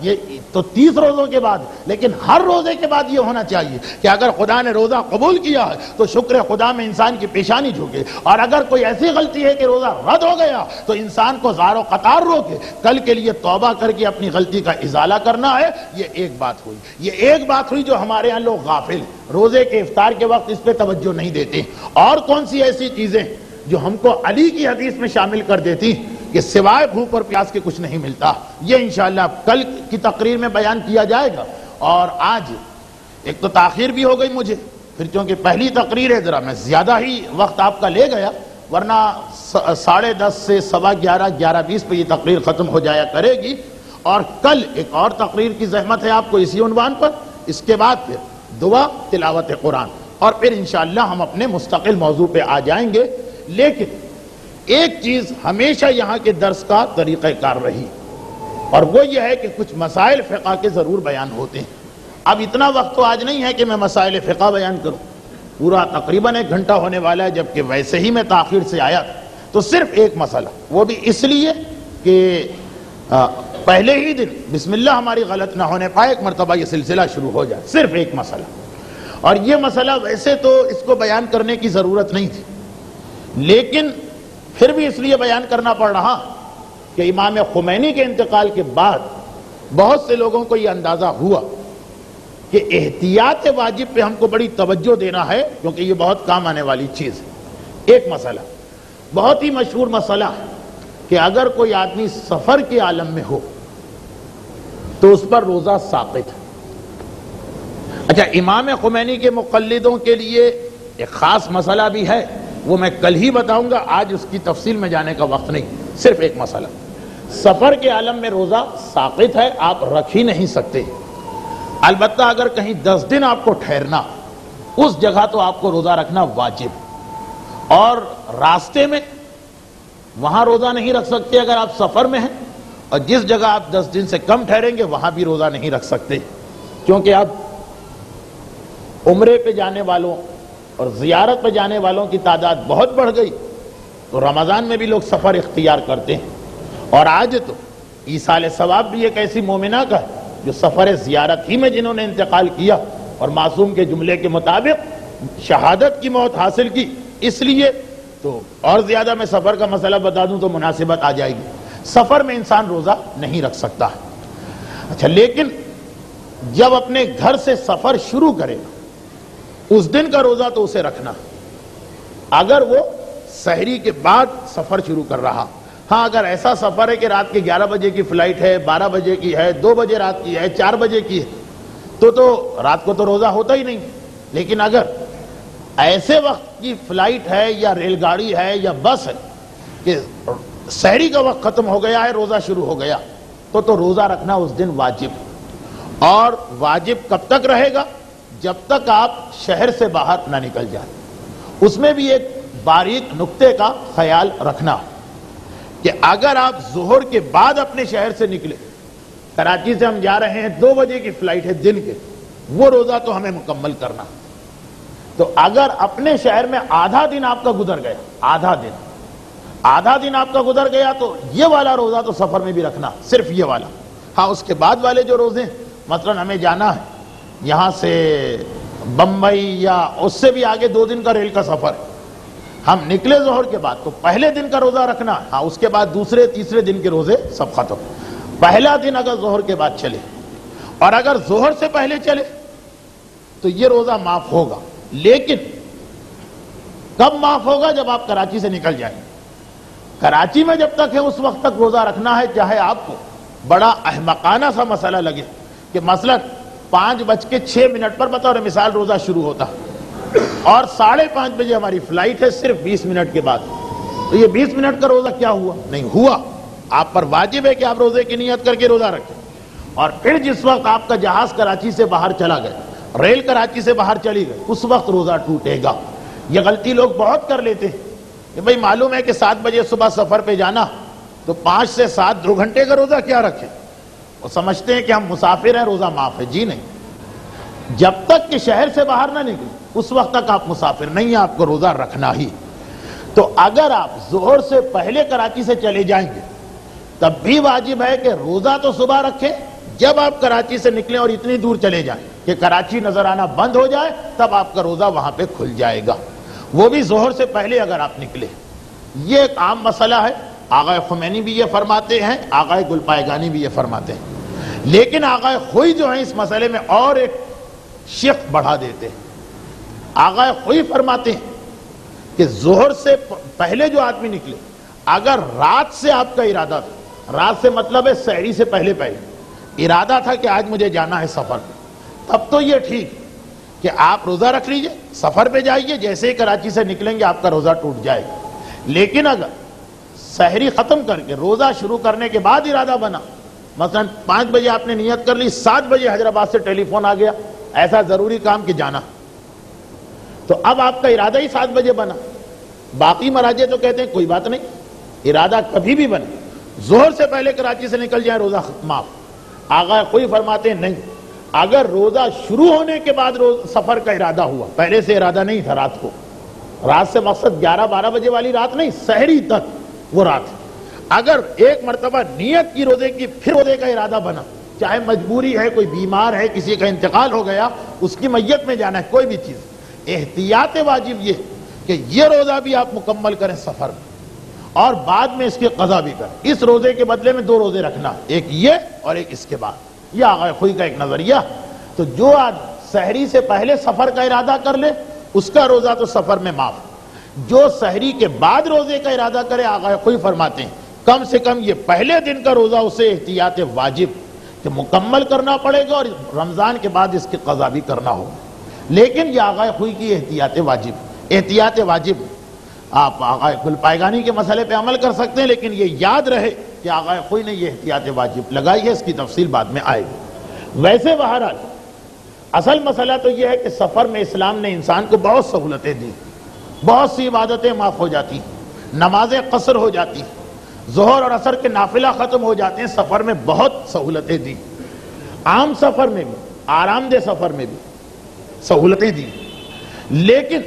یہ تو 30 روزوں کے بعد، لیکن ہر روزے کے بعد یہ ہونا چاہیے کہ اگر خدا نے روزہ قبول کیا ہے تو شکر خدا میں انسان کی پیشانی جھکے، اور اگر کوئی ایسی غلطی ہے کہ روزہ رد ہو گیا تو انسان کو زار و قطار روکے، کل کے لیے توبہ کر کے اپنی غلطی کا ازالہ کرنا ہے۔ یہ ایک بات ہوئی، یہ ایک بات ہوئی جو ہمارے ہاں لوگ غافل، روزے کے افطار کے وقت اس پہ توجہ نہیں دیتے۔ اور کون سی ایسی چیزیں جو ہم کو علی کی حدیث میں شامل کر دیتی کہ سوائے بھوک اور پیاس کے کچھ نہیں ملتا؟ یہ انشاءاللہ کل کی تقریر میں بیان کیا جائے گا۔ اور آج ایک تو تاخیر بھی ہو گئی مجھے، پھر چونکہ پہلی تقریر ہے ذرا میں زیادہ ہی وقت آپ کا لے گیا، ورنہ 10:30 سے 11:15 11:20 پہ یہ تقریر ختم ہو جایا کرے گی۔ اور کل ایک اور تقریر کی زحمت ہے آپ کو اسی عنوان پر، اس کے بعد پھر دعا، تلاوت قرآن، اور پھر انشاءاللہ ہم اپنے مستقل موضوع پہ آ جائیں گے۔ لیکن ایک چیز ہمیشہ یہاں کے درس کا طریقہ کار رہی، اور وہ یہ ہے کہ کچھ مسائل فقہ کے ضرور بیان ہوتے ہیں۔ اب اتنا وقت تو آج نہیں ہے کہ میں مسائل فقہ بیان کروں، پورا تقریباً 1 گھنٹہ ہونے والا ہے، جبکہ ویسے ہی میں تاخیر سے آیا تھا، تو صرف ایک مسئلہ، وہ بھی اس لیے کہ پہلے ہی دن بسم اللہ ہماری غلط نہ ہونے پائے، ایک مرتبہ یہ سلسلہ شروع ہو جائے، صرف ایک مسئلہ، اور یہ مسئلہ ویسے تو اس کو بیان کرنے کی ضرورت نہیں تھی، لیکن پھر بھی اس لیے بیان کرنا پڑ رہا کہ امام خمینی کے انتقال کے بعد بہت سے لوگوں کو یہ اندازہ ہوا کہ احتیاط واجب پہ ہم کو بڑی توجہ دینا ہے، کیونکہ یہ بہت کام آنے والی چیز ہے۔ ایک مسئلہ بہت ہی مشہور مسئلہ ہے کہ اگر کوئی آدمی سفر کے عالم میں ہو تو اس پر روزہ ساقط ہے۔ اچھا، امام خمینی کے مقلدوں کے لیے ایک خاص مسئلہ بھی ہے، وہ میں کل ہی بتاؤں گا، آج اس کی تفصیل میں جانے کا وقت نہیں۔ صرف ایک مسئلہ، سفر کے عالم میں روزہ ساقط ہے، آپ رکھ ہی نہیں سکتے۔ البتہ اگر کہیں 10 دن آپ کو ٹھہرنا، اس جگہ تو آپ کو روزہ رکھنا واجب، اور راستے میں وہاں روزہ نہیں رکھ سکتے اگر آپ سفر میں ہیں، اور جس جگہ آپ 10 دن سے کم ٹھہریں گے وہاں بھی روزہ نہیں رکھ سکتے، کیونکہ اب عمرے پہ جانے والوں اور زیارت پہ جانے والوں کی تعداد بہت بڑھ گئی، تو رمضان میں بھی لوگ سفر اختیار کرتے ہیں۔ اور آج تو ایصال ثواب بھی ایک ایسی مومنہ کا ہے جو سفر زیارت ہی میں جنہوں نے انتقال کیا اور معصوم کے جملے کے مطابق شہادت کی موت حاصل کی، اس لیے تو اور زیادہ میں سفر کا مسئلہ بتا دوں تو مناسبت آ جائے گی۔ سفر میں انسان روزہ نہیں رکھ سکتا ہے۔ اچھا، لیکن جب اپنے گھر سے سفر شروع کرے گا اس دن کا روزہ تو اسے رکھنا، اگر وہ سحری کے بعد سفر شروع کر رہا۔ ہاں، اگر ایسا سفر ہے کہ رات کے 11 بجے کی فلائٹ ہے، 12 بجے کی ہے، 2 بجے رات کی ہے، 4 بجے کی ہے، تو رات کو تو روزہ ہوتا ہی نہیں۔ لیکن اگر ایسے وقت کی فلائٹ ہے یا ریل گاڑی ہے یا بس ہے کہ سحری کا وقت ختم ہو گیا ہے، روزہ شروع ہو گیا، تو روزہ رکھنا اس دن واجب۔ اور واجب کب تک رہے گا؟ جب تک آپ شہر سے باہر نہ نکل جائیں۔ اس میں بھی ایک باریک نقطے کا خیال رکھنا کہ اگر آپ ظہر کے بعد اپنے شہر سے نکلے، کراچی سے ہم جا رہے ہیں 2 بجے کی فلائٹ ہے دن کے، وہ روزہ تو ہمیں مکمل کرنا، تو اگر اپنے شہر میں آدھا دن آپ کا گزر گیا، آدھا دن آپ کا گزر گیا، تو یہ والا روزہ تو سفر میں بھی رکھنا، صرف یہ والا۔ ہاں، اس کے بعد والے جو روزے، مثلا ہمیں جانا ہے یہاں سے بمبئی یا اس سے بھی آگے 2 دن کا ریل کا سفر، ہم نکلے ظہر کے بعد، تو پہلے دن کا روزہ رکھنا، ہاں اس کے بعد دوسرے تیسرے دن کے روزے سب ختم۔ پہلا دن اگر ظہر کے بعد چلے اور اگر ظہر سے پہلے چلے تو یہ روزہ معاف ہوگا، لیکن کب معاف ہوگا؟ جب آپ کراچی سے نکل جائیں۔ کراچی میں جب تک ہے اس وقت تک روزہ رکھنا ہے، چاہے آپ کو بڑا احمقانہ سا مسئلہ لگے کہ مثلا 5:06 پر بطور مثال روزہ شروع ہوتا اور 5:30 بجے ہماری فلائٹ ہے صرف 20 منٹ کے بعد، تو یہ 20 منٹ کا روزہ کیا ہوا؟ نہیں ہوا۔ آپ پر واجب ہے کہ آپ روزے کی نیت کر کے روزہ رکھیں، اور پھر جس وقت آپ کا جہاز کراچی سے باہر چلا گیا، ریل کراچی سے باہر چلی گئی، اس وقت روزہ ٹوٹے گا۔ یہ غلطی لوگ بہت کر لیتے ہیں کہ بھئی معلوم ہے کہ 7 بجے صبح سفر پہ جانا، تو 5 سے 7 2 گھنٹے کا روزہ کیا رکھیں؟ وہ سمجھتے ہیں کہ ہم مسافر ہیں، روزہ معاف ہے۔ جی نہیں، جب تک کہ شہر سے باہر نہ نکلے اس وقت تک آپ مسافر نہیں ہیں، آپ کو روزہ رکھنا ہی۔ تو اگر آپ ظہر سے پہلے کراچی سے چلے جائیں گے تب بھی واجب ہے کہ روزہ تو صبح رکھیں، جب آپ کراچی سے نکلیں اور اتنی دور چلے جائیں کہ کراچی نظر آنا بند ہو جائے، تب آپ کا روزہ وہاں پہ کھل جائے گا، وہ بھی ظہر سے پہلے اگر آپ نکلے۔ یہ ایک عام مسئلہ ہے، آغا خمینی بھی یہ فرماتے ہیں، آغا گلپائگانی بھی یہ فرماتے ہیں، لیکن آغا خوئی جو ہیں اس مسئلے میں اور ایک شق بڑھا دیتے ہیں۔ آغا خوئی فرماتے ہیں کہ ظہر سے پہلے جو آدمی نکلے، اگر رات سے آپ کا ارادہ تھا، رات سے مطلب ہے سحری سے پہلے ارادہ تھا کہ آج مجھے جانا ہے سفر پہ، تب تو یہ ٹھیک کہ آپ روزہ رکھ لیجئے، سفر پہ جائیے، جیسے ہی کراچی سے نکلیں گے آپ کا روزہ ٹوٹ جائے گا۔ لیکن اگر سحری ختم کر کے روزہ شروع کرنے کے بعد ارادہ بنا، مثلا 5 بجے آپ نے نیت کر لی، 7 بجے حیدرآباد سے ٹیلی فون آ گیا، ایسا ضروری کام کہ جانا، تو اب آپ کا ارادہ ہی 7 بجے بنا۔ باقی مراجع تو کہتے ہیں کوئی بات نہیں، ارادہ کبھی بھی بنے، ظہر سے پہلے کراچی سے نکل جائے روزہ معاف۔ آغا کوئی فرماتے ہیں نہیں، اگر روزہ شروع ہونے کے بعد سفر کا ارادہ ہوا، پہلے سے ارادہ نہیں تھا، رات کو، رات سے مقصد 11-12 بجے والی رات نہیں، سحری تک وہ رات، اگر ایک مرتبہ نیت کی روزے کی، پھر روزے کا ارادہ بنا چاہے مجبوری ہے، کوئی بیمار ہے، کسی کا انتقال ہو گیا، اس کی میت میں جانا ہے، کوئی بھی چیز، احتیاط واجب یہ کہ یہ روزہ بھی آپ مکمل کریں سفر میں، اور بعد میں اس کی قضا بھی کریں۔ اس روزے کے بدلے میں 2 روزے رکھنا، ایک یہ اور ایک اس کے بعد، یہ آغا خوئی کا ایک نظریہ۔ تو جو آج سحری سے پہلے سفر کا ارادہ کر لے اس کا روزہ تو سفر میں معاف، جو سحری کے بعد روزے کا ارادہ کرے آغا خوئی فرماتے ہیں کم سے کم یہ پہلے دن کا روزہ اسے احتیاط واجب کہ مکمل کرنا پڑے گا، اور رمضان کے بعد اس کی قضا بھی کرنا ہوگا۔ لیکن یہ آغا خوئی کی احتیاط واجب آپ آغا گل پائگانی کے مسئلے پہ عمل کر سکتے ہیں، لیکن یہ یاد رہے کہ آغا خوئی نے یہ احتیاط واجب لگائی ہے، اس کی تفصیل بعد میں آئے گی۔ ویسے بہرحال اصل مسئلہ تو یہ ہے کہ سفر میں اسلام نے انسان کو بہت سہولتیں دی، بہت سی عبادتیں معاف ہو جاتی، نمازیں قصر ہو جاتی، ظہر اور عصر کے نافلہ ختم ہو جاتے ہیں، سفر میں بہت سہولتیں دی، عام سفر میں بھی، آرام دہ سفر میں بھی سہولتیں دی۔ لیکن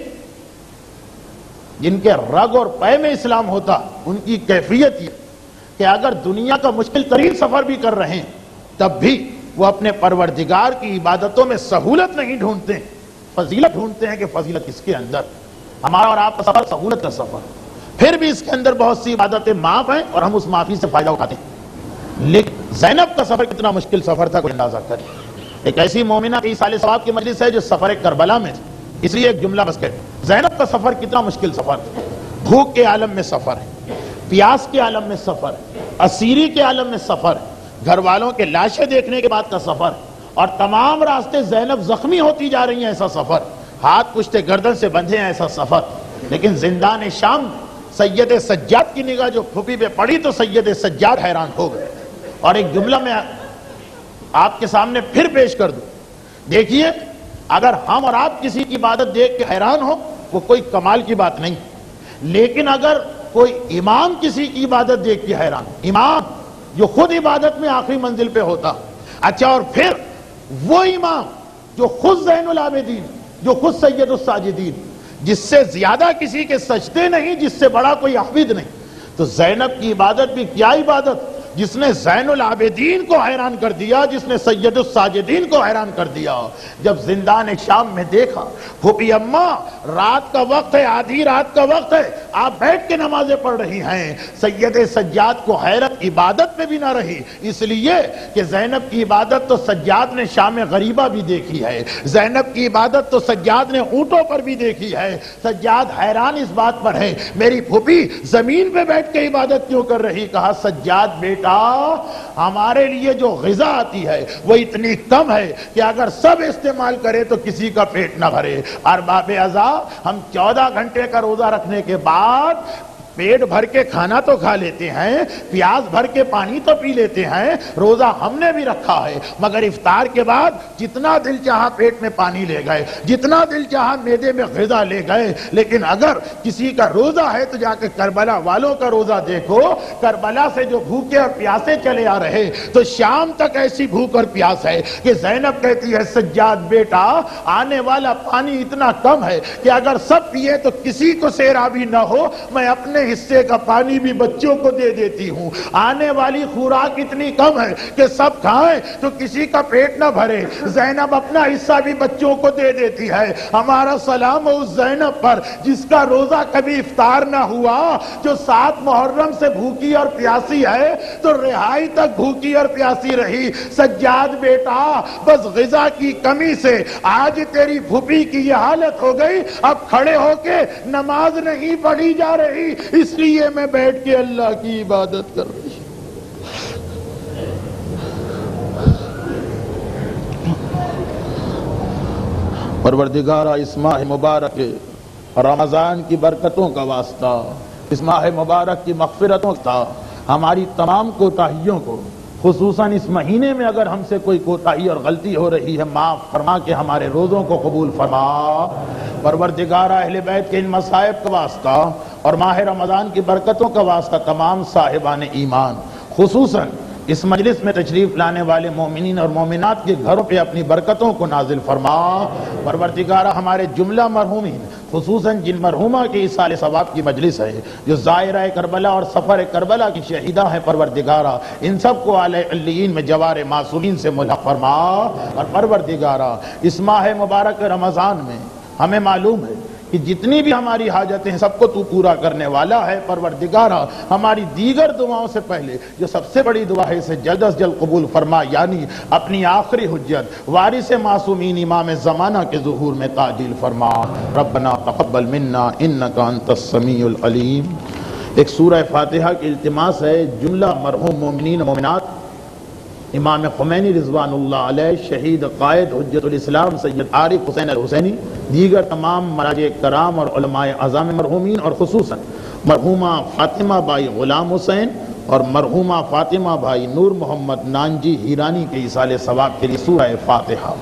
جن کے رگ اور پے میں اسلام ہوتا ان کی کیفیت یہ کہ اگر دنیا کا مشکل ترین سفر بھی کر رہے ہیں تب بھی وہ اپنے پروردگار کی عبادتوں میں سہولت نہیں ڈھونڈتے، فضیلت ڈھونڈتے ہیں کہ فضیلت اس کے اندر۔ ہمارا اور آپ کا سفر سہولت کا سفر، پھر بھی اس کے اندر بہت سی عبادتیں معاف ہیں اور ہم اس معافی سے فائدہ اٹھاتے ہیں۔ لیکن زینب کا سفر کتنا مشکل سفر تھا، کوئی اندازہ کریں۔ ایک ایسی مومنہ کی سال ثواب کی مجلس ہے جو سفر کربلا میں تھی، اس لیے ایک جملہ بس کہ زینب کا سفر کتنا مشکل سفر تھا۔ بھوک کے عالم میں سفر ہے، پیاس کے عالم میں سفر ہے، اسیری کے عالم میں سفر ہے، گھر والوں کے لاشیں دیکھنے کے بعد کا سفر، اور تمام راستے زینب زخمی ہوتی جا رہی ہیں، ایسا سفر، ہاتھ پشتے گردن سے بندھے ہیں، ایسا سفر۔ لیکن زندان شام سید سجاد کی نگاہ جو پھوپھی پہ پڑی تو سید سجاد حیران ہو گئے۔ اور ایک جملہ میں آپ کے سامنے پھر پیش کر دوں، دیکھیے اگر ہم اور آپ کسی کی عبادت دیکھ کے حیران ہو وہ کوئی کمال کی بات نہیں، لیکن اگر کوئی امام کسی کی عبادت دیکھ کے حیران، امام جو خود عبادت میں آخری منزل پہ ہوتا، اچھا اور پھر وہ امام جو خود زین العابدین، جو خود سید الساجدین، جس سے زیادہ کسی کے سجدے نہیں، جس سے بڑا کوئی عابد نہیں، تو زینب کی عبادت بھی کیا عبادت جس نے زین العابدین کو حیران کر دیا، جس نے سید الساجدین کو حیران کر دیا۔ جب زندان شام میں دیکھا پھوپھی اماں رات کا وقت ہے، آدھی رات کا وقت ہے، آپ بیٹھ کے نمازیں پڑھ رہی ہیں، سید سجاد کو حیرت عبادت میں بھی نہ رہی، اس لیے کہ زینب کی عبادت تو سجاد نے شام غریبہ بھی دیکھی ہے، زینب کی عبادت تو سجاد نے اونٹوں پر بھی دیکھی ہے۔ سجاد حیران اس بات پر ہے میری پھوپھی زمین پہ بیٹھ کے عبادت کیوں کر رہی؟ کہا سجاد بیٹا ہمارے لیے جو غذا آتی ہے وہ اتنی کم ہے کہ اگر سب استعمال کرے تو کسی کا پیٹ نہ بھرے۔ ارباب اعضا ہم 14 گھنٹے کا روزہ رکھنے کے بعد پیٹ بھر کے کھانا تو کھا لیتے ہیں، پیاس بھر کے پانی تو پی لیتے ہیں، روزہ ہم نے بھی رکھا ہے، مگر افطار کے بعد جتنا دل چاہا پیٹ میں پانی لے گئے، جتنا دل چاہا معدے میں غذا لے گئے۔ لیکن اگر کسی کا روزہ ہے تو جا کے کربلا والوں کا روزہ دیکھو، کربلا سے جو بھوکے اور پیاسے چلے آ رہے تو شام تک ایسی بھوک اور پیاس ہے کہ زینب کہتی ہے سجاد بیٹا آنے والا پانی اتنا کم ہے کہ اگر سب پیے تو کسی کو سیرابی نہ ہو، میں اپنے حصے کا پانی بھی بچوں کو دے دیتی ہوں۔ آنے والی خوراک اتنی کم ہے کہ سب کھائیں تو کسی کا پیٹ نہ بھرے، زینب اپنا حصہ بھی بچوں کو دے دیتی ہے۔ ہمارا سلام اس زینب پر جس کا روزہ کبھی افطار نہ ہوا، جو 7 محرم سے بھوکی اور پیاسی ہے تو رہائی تک بھوکی اور پیاسی رہی۔ سجاد بیٹا بس غذا کی کمی سے آج تیری پھوپھی کی یہ حالت ہو گئی، اب کھڑے ہو کے نماز نہیں پڑھی جا رہی، اس لیے میں بیٹھ کے اللہ کی عبادت کر رہی ہوں۔ پروردگارہ اس ماہ مبارک رمضان کی برکتوں کا واسطہ، اس ماہ مبارک کی مغفرتوں کا ہماری تمام کوتاہیوں کو، خصوصاً اس مہینے میں اگر ہم سے کوئی کوتاہی اور غلطی ہو رہی ہے معاف فرما کے ہمارے روزوں کو قبول فرما۔ پروردگارہ اہل بیت کے ان مصائب کا واسطہ اور ماہ رمضان کی برکتوں کا واسطہ تمام صاحبان ایمان، خصوصاً اس مجلس میں تشریف لانے والے مومنین اور مومنات کے گھروں پہ اپنی برکتوں کو نازل فرما۔ پروردگارہ ہمارے جملہ مرحومین خصوصاً جن مرحومہ کے اصال ثواب کی مجلس ہے، جو زائرہ کربلا اور سفر کربلا کی شہیدہ ہے، پروردگارہ ان سب کو اعلی علیین میں جوار معصومین سے ملحق فرما، اور پروردگارہ اس ماہ مبارک رمضان میں ہمیں معلوم ہے کہ جتنی بھی ہماری حاجتیں ہیں سب کو تو پورا کرنے والا ہے، پروردگارہ ہماری دیگر دعاؤں سے پہلے جو سب سے بڑی دعا ہے اسے جلد از جلد قبول فرما، یعنی اپنی آخری حجت وارث معصومین امام زمانہ کے ظہور میں تعجیل فرما۔ ربنا تقبل منا انک انت السمیع العلیم۔ ایک سورہ فاتحہ کی التماس ہے، جملہ مرحوم مومنین و مومنات امام خمینی رضوان اللہ علیہ، شہید قائد حجت الاسلام سید عارف حسین الحسینی، دیگر تمام مراجع کرام اور علماء اعظام مرحومین، اور خصوصاً مرحومہ فاطمہ بائی غلام حسین اور مرحومہ فاطمہ بھائی نور محمد نانجی ہیرانی کے ایصال ثواب کے لیے سورہ فاتحہ۔